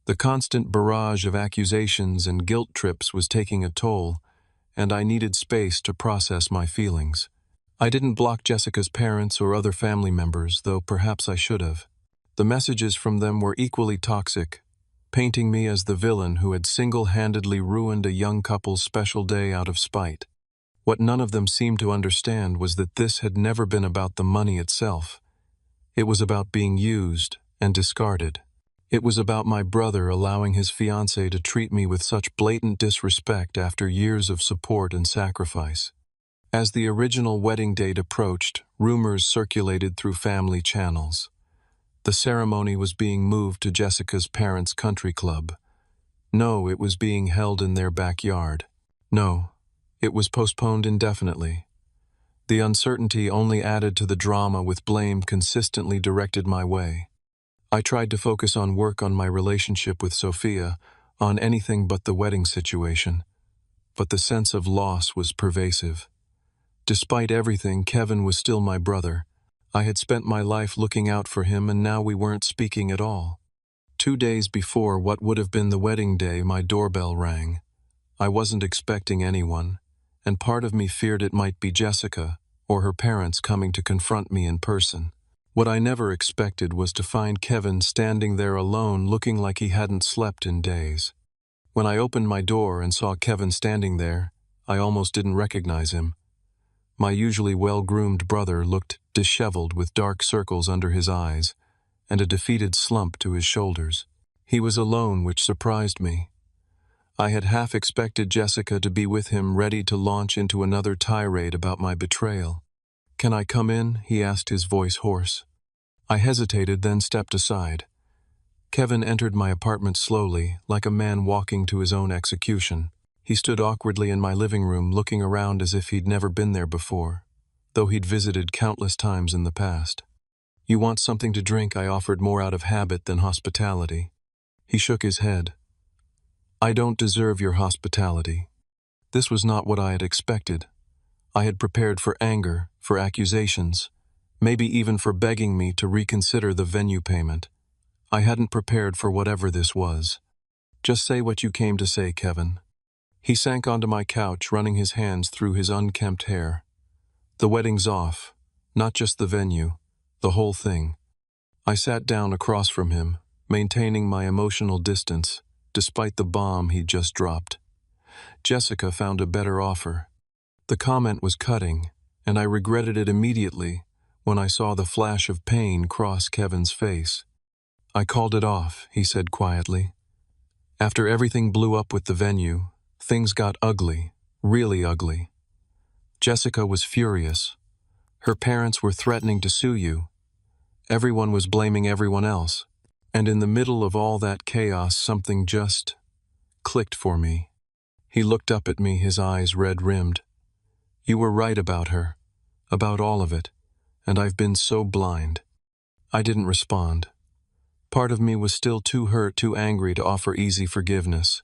The constant barrage of accusations and guilt trips was taking a toll, and I needed space to process my feelings. I didn't block Jessica's parents or other family members, though perhaps I should have. The messages from them were equally toxic, painting me as the villain who had single-handedly ruined a young couple's special day out of spite. What none of them seemed to understand was that this had never been about the money itself. It was about being used and discarded. It was about my brother allowing his fiancée to treat me with such blatant disrespect after years of support and sacrifice. As the original wedding date approached, rumors circulated through family channels. The ceremony was being moved to Jessica's parents' country club. No, it was being held in their backyard. No, it was postponed indefinitely. The uncertainty only added to the drama, with blame consistently directed my way. I tried to focus on work, on my relationship with Sophia, on anything but the wedding situation, but the sense of loss was pervasive. Despite everything, Kevin was still my brother. I had spent my life looking out for him, and now we weren't speaking at all. 2 days before what would have been the wedding day, my doorbell rang. I wasn't expecting anyone, and part of me feared it might be Jessica or her parents coming to confront me in person. What I never expected was to find Kevin standing there alone, looking like he hadn't slept in days. When I opened my door and saw Kevin standing there, I almost didn't recognize him. My usually well-groomed brother looked disheveled with dark circles under his eyes and a defeated slump to his shoulders. He was alone, which surprised me. I had half expected Jessica to be with him, ready to launch into another tirade about my betrayal. "Can I come in?" he asked, his voice hoarse. I hesitated, then stepped aside. Kevin entered my apartment slowly, like a man walking to his own execution. He stood awkwardly in my living room, looking around as if he'd never been there before, though he'd visited countless times in the past. "You want something to drink?" I offered, more out of habit than hospitality. He shook his head. "I don't deserve your hospitality." This was not what I had expected. I had prepared for anger, for accusations, maybe even for begging me to reconsider the venue payment. I hadn't prepared for whatever this was. "Just say what you came to say, Kevin." He sank onto my couch, running his hands through his unkempt hair. "The wedding's off, not just the venue, the whole thing." I sat down across from him, maintaining my emotional distance, despite the bomb he'd just dropped. Jessica found a better offer. The comment was cutting, and I regretted it immediately when I saw the flash of pain cross Kevin's face. "I called it off," he said quietly. "After everything blew up with the venue, things got ugly, really ugly. Jessica was furious. Her parents were threatening to sue you. Everyone was blaming everyone else. And in the middle of all that chaos, something just clicked for me." He looked up at me, his eyes red-rimmed. "You were right about her, about all of it, and I've been so blind." I didn't respond. Part of me was still too hurt, too angry to offer easy forgiveness.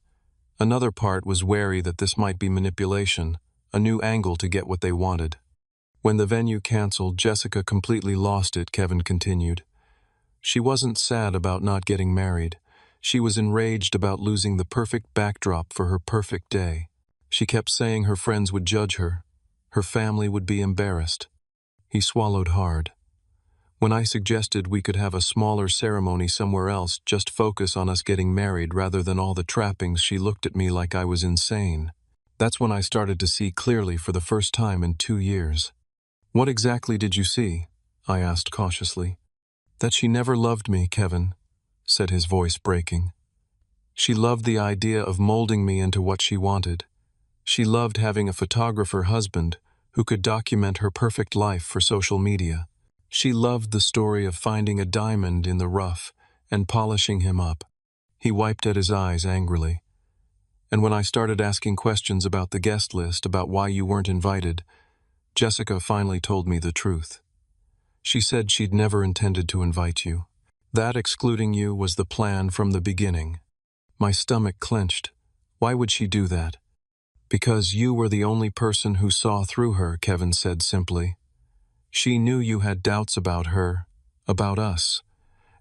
Another part was wary that this might be manipulation, a new angle to get what they wanted. "When the venue canceled, Jessica completely lost it," Kevin continued. "She wasn't sad about not getting married. She was enraged about losing the perfect backdrop for her perfect day. She kept saying her friends would judge her. Her family would be embarrassed." He swallowed hard. "When I suggested we could have a smaller ceremony somewhere else, just focus on us getting married rather than all the trappings, she looked at me like I was insane. That's when I started to see clearly for the first time in 2 years." "What exactly did you see?" I asked cautiously. "That she never loved me, Kevin," said his voice breaking. "She loved the idea of molding me into what she wanted. She loved having a photographer husband who could document her perfect life for social media. She loved the story of finding a diamond in the rough and polishing him up." He wiped at his eyes angrily. "And when I started asking questions about the guest list, about why you weren't invited, Jessica finally told me the truth. She said she'd never intended to invite you. That excluding you was the plan from the beginning." My stomach clenched. Why would she do that? "Because you were the only person who saw through her," Kevin said simply. "She knew you had doubts about her, about us,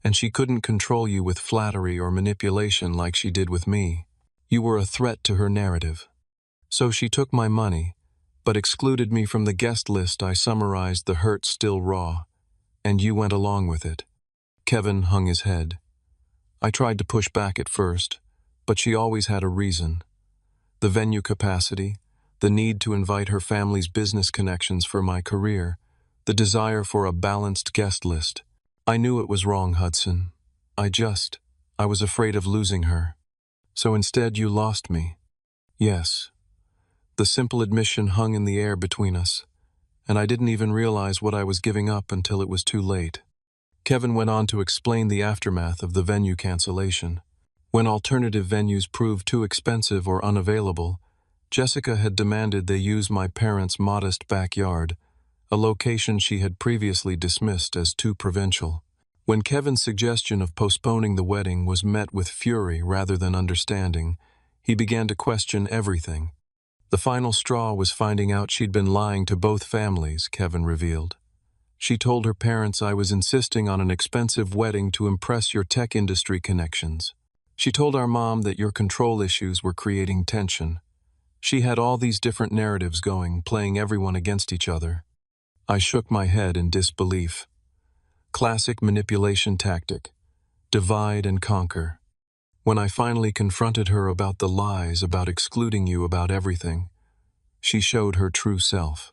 and she couldn't control you with flattery or manipulation like she did with me. You were a threat to her narrative. So she took my money, but excluded me from the guest list." I summarized, the hurt still raw. "And you went along with it." Kevin hung his head. "I tried to push back at first, but she always had a reason. The venue capacity, the need to invite her family's business connections for my career, the desire for a balanced guest list. I knew it was wrong, Hudson. I was afraid of losing her. So instead you lost me." "Yes." The simple admission hung in the air between us, and I didn't even realize what I was giving up until it was too late. Kevin went on to explain the aftermath of the venue cancellation. When alternative venues proved too expensive or unavailable, Jessica had demanded they use my parents' modest backyard, a location she had previously dismissed as too provincial. When Kevin's suggestion of postponing the wedding was met with fury rather than understanding, he began to question everything. The final straw was finding out she'd been lying to both families, Kevin revealed. She told her parents I was insisting on an expensive wedding to impress your tech industry connections. She told our mom that your control issues were creating tension. She had all these different narratives going, playing everyone against each other. I shook my head in disbelief. Classic manipulation tactic. Divide and conquer. When I finally confronted her about the lies, about excluding you about everything, she showed her true self.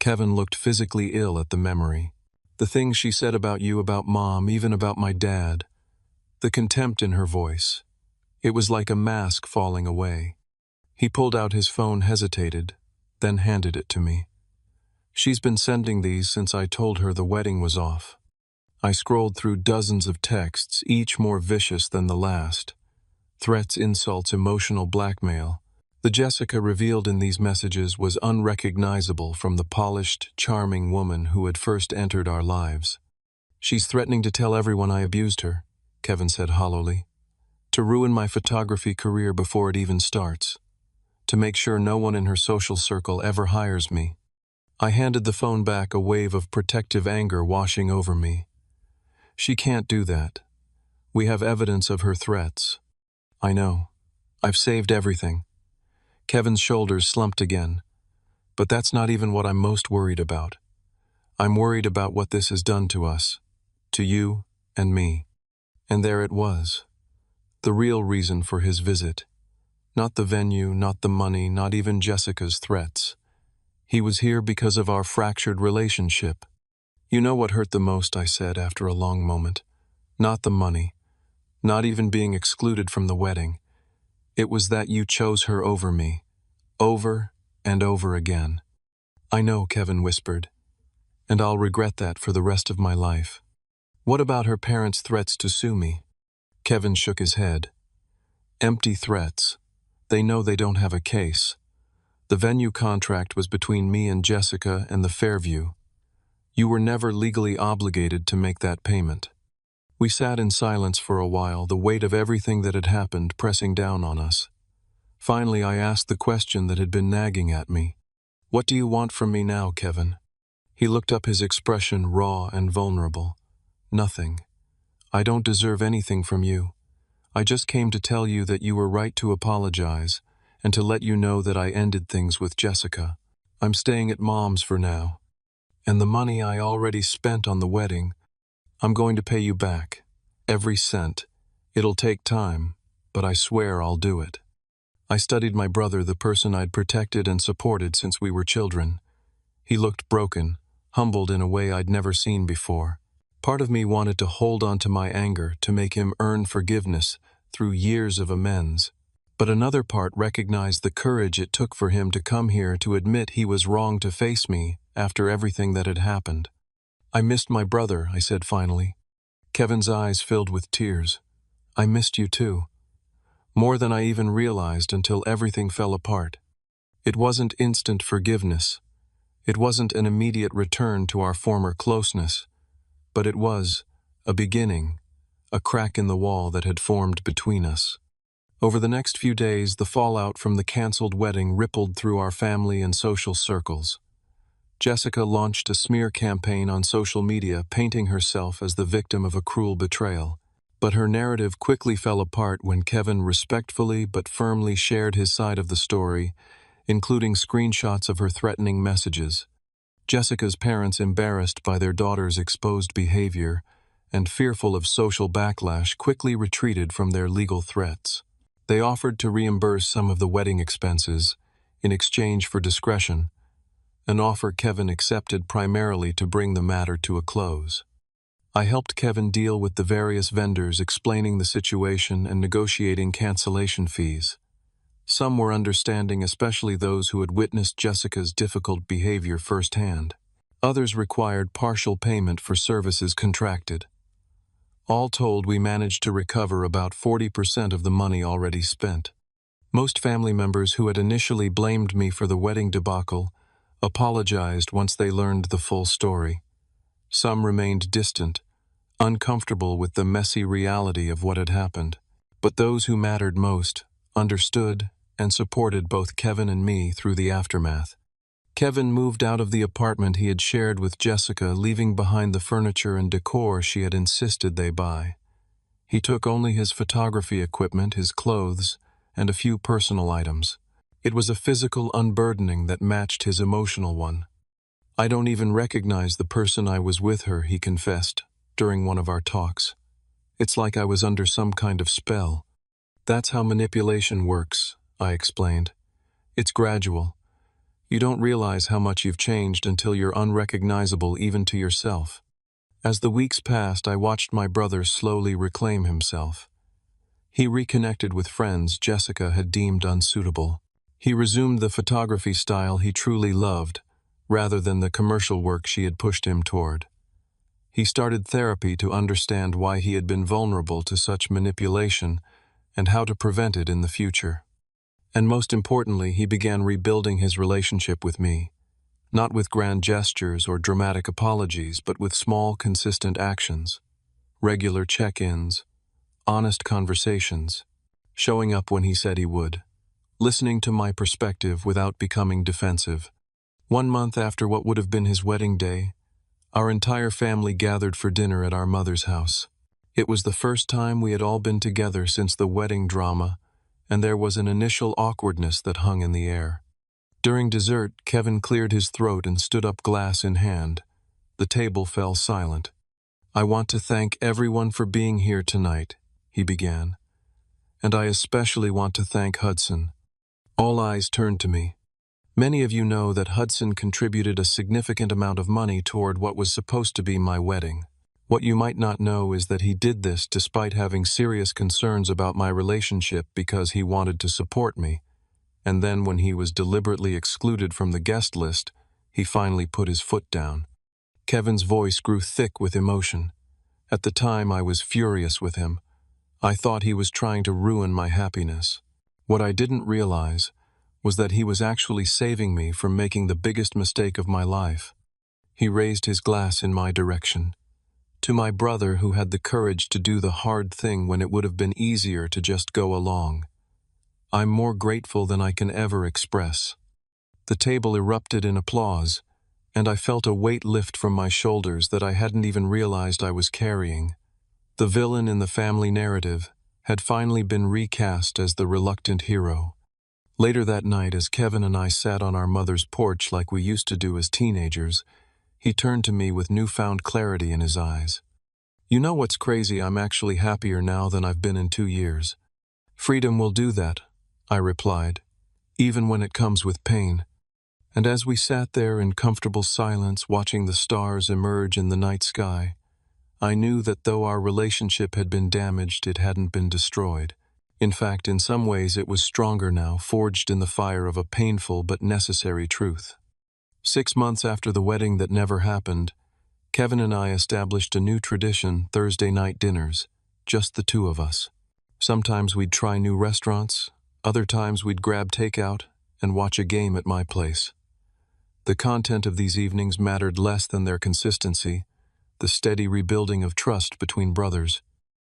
Kevin looked physically ill at the memory. The things she said about you, about Mom, even about my dad. The contempt in her voice. It was like a mask falling away. He pulled out his phone, hesitated, then handed it to me. She's been sending these since I told her the wedding was off. I scrolled through dozens of texts, each more vicious than the last. Threats, insults, emotional blackmail. The Jessica revealed in these messages was unrecognizable from the polished, charming woman who had first entered our lives. She's threatening to tell everyone I abused her, Kevin said hollowly. To ruin my photography career before it even starts. To make sure no one in her social circle ever hires me. I handed the phone back, a wave of protective anger washing over me. She can't do that. We have evidence of her threats. I know. I've saved everything. Kevin's shoulders slumped again. But that's not even what I'm most worried about. I'm worried about what this has done to us. To you and me. And there it was. The real reason for his visit. Not the venue, not the money, not even Jessica's threats. He was here because of our fractured relationship. You know what hurt the most, I said after a long moment. Not the money. Not even being excluded from the wedding. It was that you chose her over me. Over and over again. I know, Kevin whispered. And I'll regret that for the rest of my life. What about her parents' threats to sue me? Kevin shook his head. Empty threats. They know they don't have a case. The venue contract was between me and Jessica and the Fairview. You were never legally obligated to make that payment. We sat in silence for a while, the weight of everything that had happened pressing down on us. Finally, I asked the question that had been nagging at me. What do you want from me now, Kevin? He looked up, his expression raw and vulnerable. Nothing. I don't deserve anything from you. I just came to tell you that you were right to apologize, and to let you know that I ended things with Jessica. I'm staying at Mom's for now. And the money I already spent on the wedding, I'm going to pay you back. Every cent. It'll take time, but I swear I'll do it. I studied my brother, the person I'd protected and supported since we were children. He looked broken, humbled in a way I'd never seen before. Part of me wanted to hold on to my anger, to make him earn forgiveness through years of amends. But another part recognized the courage it took for him to come here to admit he was wrong, to face me after everything that had happened. I missed my brother, I said finally. Kevin's eyes filled with tears. I missed you too. More than I even realized until everything fell apart. It wasn't instant forgiveness. It wasn't an immediate return to our former closeness. But it was a beginning, a crack in the wall that had formed between us. Over the next few days, the fallout from the canceled wedding rippled through our family and social circles. Jessica launched a smear campaign on social media, painting herself as the victim of a cruel betrayal. But her narrative quickly fell apart when Kevin respectfully but firmly shared his side of the story, including screenshots of her threatening messages. Jessica's parents, embarrassed by their daughter's exposed behavior and fearful of social backlash, quickly retreated from their legal threats. They offered to reimburse some of the wedding expenses in exchange for discretion, an offer Kevin accepted primarily to bring the matter to a close. I helped Kevin deal with the various vendors, explaining the situation and negotiating cancellation fees. Some were understanding, especially those who had witnessed Jessica's difficult behavior firsthand. Others required partial payment for services contracted. All told, we managed to recover about 40% of the money already spent. Most family members who had initially blamed me for the wedding debacle apologized once they learned the full story. Some remained distant, uncomfortable with the messy reality of what had happened. But those who mattered most understood and supported both Kevin and me through the aftermath. Kevin moved out of the apartment he had shared with Jessica, leaving behind the furniture and decor she had insisted they buy. He took only his photography equipment, his clothes, and a few personal items. It was a physical unburdening that matched his emotional one. "I don't even recognize the person I was with her," he confessed during one of our talks. "It's like I was under some kind of spell." "That's how manipulation works," I explained. "It's gradual. You don't realize how much you've changed until you're unrecognizable even to yourself." As the weeks passed, I watched my brother slowly reclaim himself. He reconnected with friends Jessica had deemed unsuitable. He resumed the photography style he truly loved, rather than the commercial work she had pushed him toward. He started therapy to understand why he had been vulnerable to such manipulation and how to prevent it in the future. And most importantly, he began rebuilding his relationship with me, not with grand gestures or dramatic apologies, but with small, consistent actions, regular check-ins, honest conversations, showing up when he said he would, listening to my perspective without becoming defensive. 1 month after what would have been his wedding day, our entire family gathered for dinner at our mother's house. It was the first time we had all been together since the wedding drama, and there was an initial awkwardness that hung in the air. During dessert, Kevin cleared his throat and stood up, glass in hand. The table fell silent. "I want to thank everyone for being here tonight," he began. "And I especially want to thank Hudson." All eyes turned to me. Many of you know that Hudson contributed a significant amount of money toward what was supposed to be my wedding. What you might not know is that he did this despite having serious concerns about my relationship because he wanted to support me. And then when he was deliberately excluded from the guest list, he finally put his foot down. Kevin's voice grew thick with emotion. At the time, I was furious with him. I thought he was trying to ruin my happiness. What I didn't realize was that he was actually saving me from making the biggest mistake of my life. He raised his glass in my direction. "To my brother who had the courage to do the hard thing when it would have been easier to just go along. I'm more grateful than I can ever express." The table erupted in applause, and I felt a weight lift from my shoulders that I hadn't even realized I was carrying. The villain in the family narrative had finally been recast as the reluctant hero. Later that night, as Kevin and I sat on our mother's porch like we used to do as teenagers, he turned to me with newfound clarity in his eyes. "You know what's crazy? I'm actually happier now than I've been in 2 years. Freedom will do that," I replied, "even when it comes with pain." And as we sat there in comfortable silence watching the stars emerge in the night sky, I knew that though our relationship had been damaged, it hadn't been destroyed. In fact, in some ways it was stronger now, forged in the fire of a painful but necessary truth. 6 months after the wedding that never happened, Kevin and I established a new tradition: Thursday night dinners, just the two of us. Sometimes we'd try new restaurants, other times we'd grab takeout and watch a game at my place. The content of these evenings mattered less than their consistency, the steady rebuilding of trust between brothers.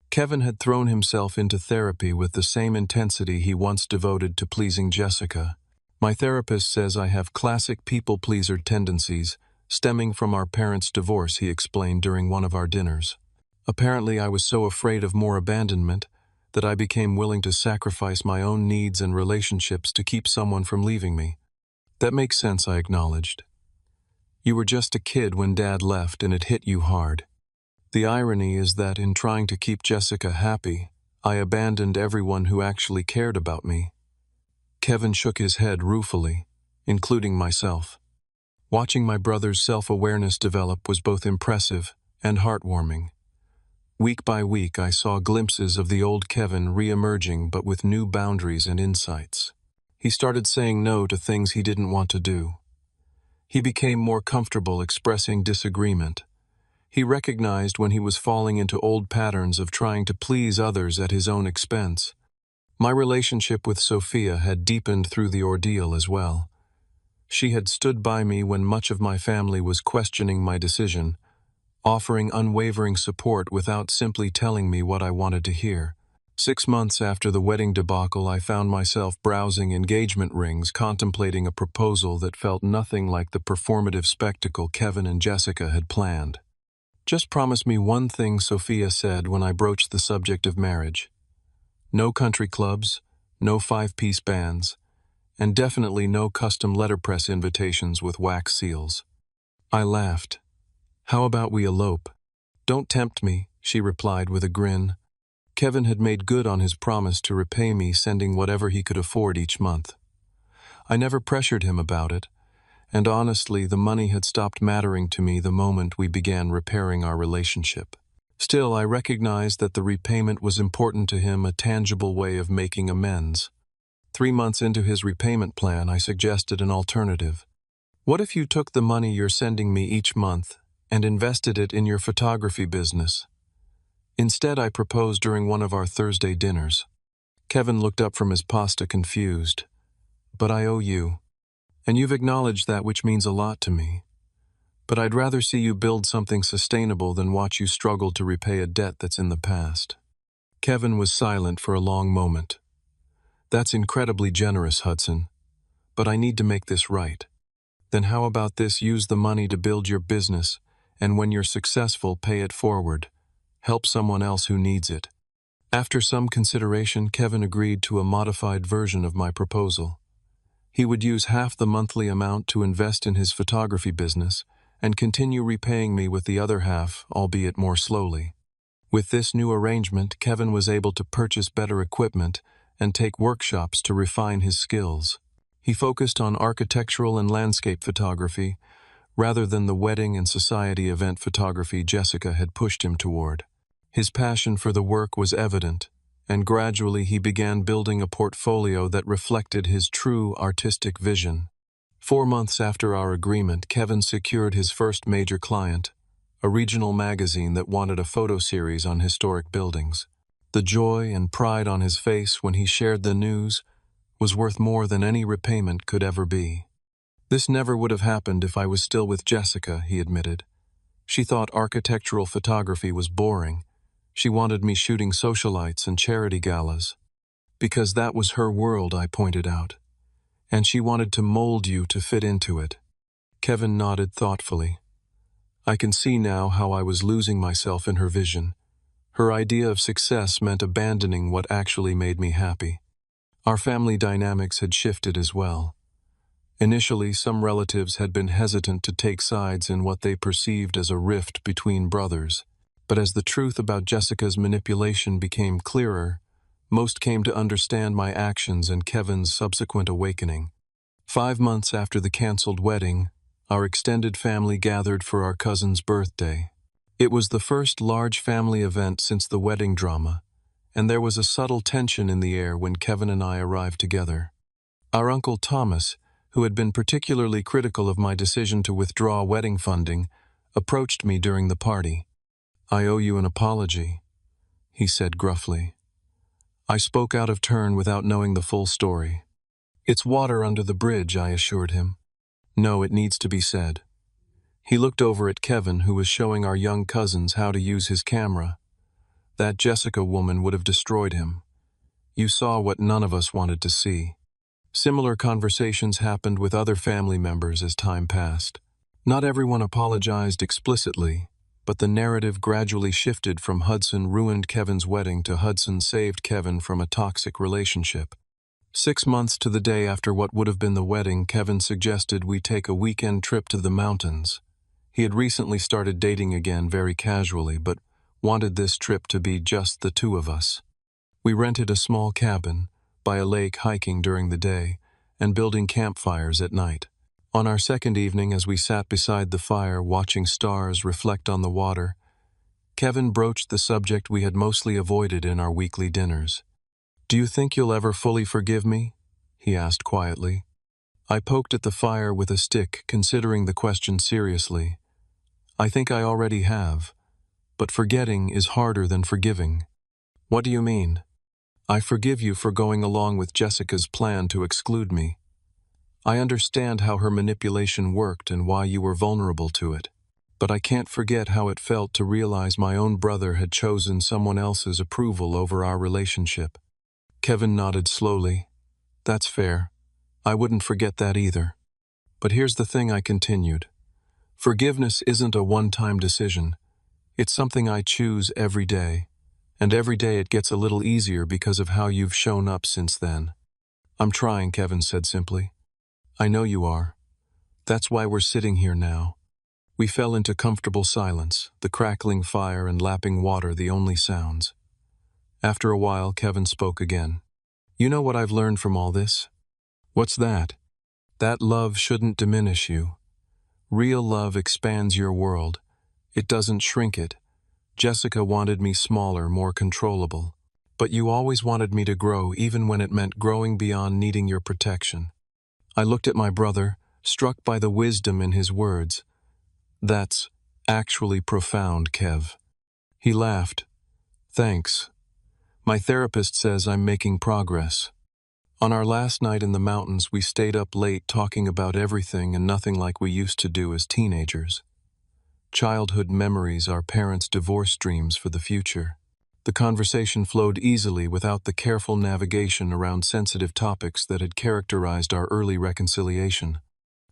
Kevin had thrown himself into therapy with the same intensity he once devoted to pleasing Jessica. "My therapist says I have classic people-pleaser tendencies, stemming from our parents' divorce," he explained during one of our dinners. "Apparently I was so afraid of more abandonment that I became willing to sacrifice my own needs and relationships to keep someone from leaving me." "That makes sense," I acknowledged. "You were just a kid when Dad left and it hit you hard. The irony is that in trying to keep Jessica happy, I abandoned everyone who actually cared about me." Kevin shook his head ruefully, including myself. Watching my brother's self-awareness develop was both impressive and heartwarming. Week by week, I saw glimpses of the old Kevin re-emerging, but with new boundaries and insights. He started saying no to things he didn't want to do. He became more comfortable expressing disagreement. He recognized when he was falling into old patterns of trying to please others at his own expense. My relationship with Sophia had deepened through the ordeal as well. She had stood by me when much of my family was questioning my decision, offering unwavering support without simply telling me what I wanted to hear. 6 months after the wedding debacle, I found myself browsing engagement rings, contemplating a proposal that felt nothing like the performative spectacle Kevin and Jessica had planned. "Just promise me one thing," Sophia said when I broached the subject of marriage. "No country clubs, no five-piece bands, and definitely no custom letterpress invitations with wax seals." I laughed. "How about we elope?" "Don't tempt me," she replied with a grin. Kevin had made good on his promise to repay me, sending whatever he could afford each month. I never pressured him about it, and honestly, the money had stopped mattering to me the moment we began repairing our relationship. Still, I recognized that the repayment was important to him, a tangible way of making amends. 3 months into his repayment plan, I suggested an alternative. "What if you took the money you're sending me each month and invested it in your photography business?" Instead, I proposed during one of our Thursday dinners. Kevin looked up from his pasta confused. "But I owe you, and you've acknowledged that, which means a lot to me. But I'd rather see you build something sustainable than watch you struggle to repay a debt that's in the past." Kevin was silent for a long moment. "That's incredibly generous, Hudson, but I need to make this right." "Then how about this? Use the money to build your business, and when you're successful, pay it forward. Help someone else who needs it." After some consideration, Kevin agreed to a modified version of my proposal. He would use half the monthly amount to invest in his photography business and continue repaying me with the other half, albeit more slowly. With this new arrangement, Kevin was able to purchase better equipment and take workshops to refine his skills. He focused on architectural and landscape photography rather than the wedding and society event photography Jessica had pushed him toward. His passion for the work was evident, and gradually he began building a portfolio that reflected his true artistic vision. 4 months after our agreement, Kevin secured his first major client, a regional magazine that wanted a photo series on historic buildings. The joy and pride on his face when he shared the news was worth more than any repayment could ever be. "This never would have happened if I was still with Jessica," he admitted. "She thought architectural photography was boring. She wanted me shooting socialites and charity galas." "Because that was her world," I pointed out. "And she wanted to mold you to fit into it." Kevin nodded thoughtfully. "I can see now how I was losing myself in her vision. Her idea of success meant abandoning what actually made me happy." Our family dynamics had shifted as well. Initially, some relatives had been hesitant to take sides in what they perceived as a rift between brothers. But as the truth about Jessica's manipulation became clearer, most came to understand my actions and Kevin's subsequent awakening. 5 months after the canceled wedding, our extended family gathered for our cousin's birthday. It was the first large family event since the wedding drama, and there was a subtle tension in the air when Kevin and I arrived together. Our Uncle Thomas, who had been particularly critical of my decision to withdraw wedding funding, approached me during the party. "I owe you an apology," he said gruffly. I spoke out of turn without knowing the full story. "It's water under the bridge," I assured him. "No, it needs to be said." He looked over at Kevin, who was showing our young cousins how to use his camera. "That Jessica woman would have destroyed him. You saw what none of us wanted to see." Similar conversations happened with other family members as time passed. Not everyone apologized explicitly, but the narrative gradually shifted from Hudson ruined Kevin's wedding to Hudson saved Kevin from a toxic relationship. 6 months to the day after what would have been the wedding, Kevin suggested we take a weekend trip to the mountains. He had recently started dating again very casually, but wanted this trip to be just the two of us. We rented a small cabin by a lake, hiking during the day and building campfires at night. On our second evening, as we sat beside the fire watching stars reflect on the water, Kevin broached the subject we had mostly avoided in our weekly dinners. "Do you think you'll ever fully forgive me?" he asked quietly. I poked at the fire with a stick, considering the question seriously. "I think I already have, but forgetting is harder than forgiving." "What do you mean?" "I forgive you for going along with Jessica's plan to exclude me. I understand how her manipulation worked and why you were vulnerable to it. but I can't forget how it felt to realize my own brother had chosen someone else's approval over our relationship. Kevin nodded slowly. That's fair. I wouldn't forget that either. But here's the thing, I continued. Forgiveness isn't a one-time decision. It's something I choose every day. And every day it gets a little easier because of how you've shown up since then. I'm trying, Kevin said simply. I know you are. That's why we're sitting here now. We fell into comfortable silence, the crackling fire and lapping water the only sounds. After a while, Kevin spoke again. You know what I've learned from all this? What's that? That love shouldn't diminish you. Real love expands your world. It doesn't shrink it. Jessica wanted me smaller, more controllable. But you always wanted me to grow, even when it meant growing beyond needing your protection. I looked at my brother, struck by the wisdom in his words. That's actually profound, Kev. He laughed. Thanks. My therapist says I'm making progress. On our last night in the mountains, we stayed up late talking about everything and nothing like we used to do as teenagers. Childhood memories, our parents' divorce dreams for the future. The conversation flowed easily without the careful navigation around sensitive topics that had characterized our early reconciliation.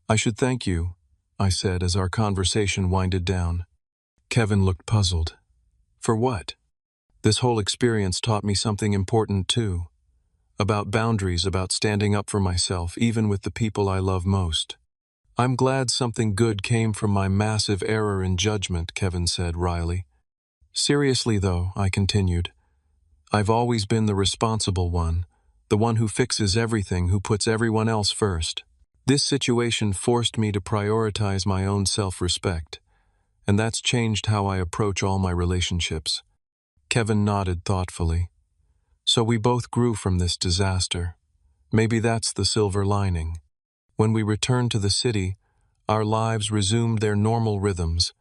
I should thank you, I said as our conversation winded down. Kevin looked puzzled. For what? This whole experience taught me something important too. About boundaries, about standing up for myself, even with the people I love most. I'm glad something good came from my massive error in judgment, Kevin said wryly. Seriously though, I continued, I've always been the responsible one, the one who fixes everything, who puts everyone else first. This situation forced me to prioritize my own self-respect, and that's changed how I approach all my relationships. Kevin nodded thoughtfully. So we both grew from this disaster. Maybe that's the silver lining. When we returned to the city, our lives resumed their normal rhythms,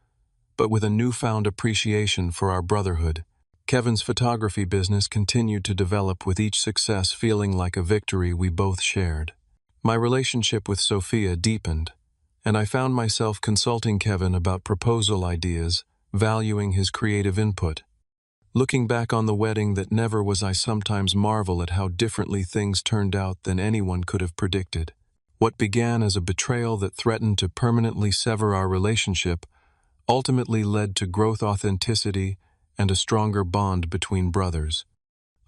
but with a newfound appreciation for our brotherhood. Kevin's photography business continued to develop, with each success feeling like a victory we both shared. My relationship with Sophia deepened, and I found myself consulting Kevin about proposal ideas, valuing his creative input. Looking back on the wedding that never was, I sometimes marvel at how differently things turned out than anyone could have predicted. What began as a betrayal that threatened to permanently sever our relationship ultimately led to growth, authenticity, and a stronger bond between brothers.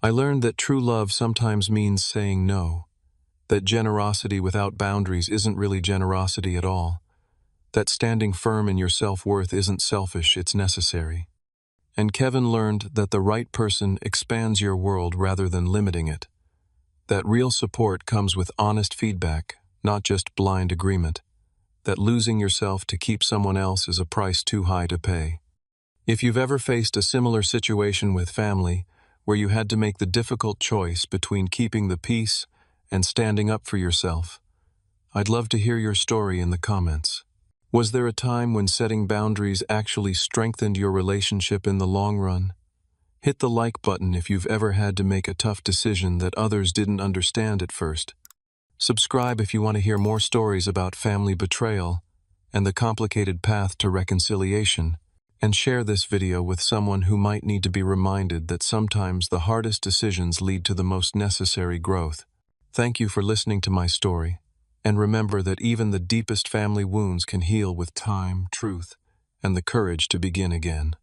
I learned that true love sometimes means saying no, that generosity without boundaries isn't really generosity at all, that standing firm in your self-worth isn't selfish, it's necessary. And Kevin learned that the right person expands your world rather than limiting it. That real support comes with honest feedback, not just blind agreement. That losing yourself to keep someone else is a price too high to pay. If you've ever faced a similar situation with family, where you had to make the difficult choice between keeping the peace and standing up for yourself, I'd love to hear your story in the comments. Was there a time when setting boundaries actually strengthened your relationship in the long run? Hit the like button if you've ever had to make a tough decision that others didn't understand at first. Subscribe if you want to hear more stories about family betrayal and the complicated path to reconciliation, and share this video with someone who might need to be reminded that sometimes the hardest decisions lead to the most necessary growth. Thank you for listening to my story. And remember that even the deepest family wounds can heal with time, truth, and the courage to begin again.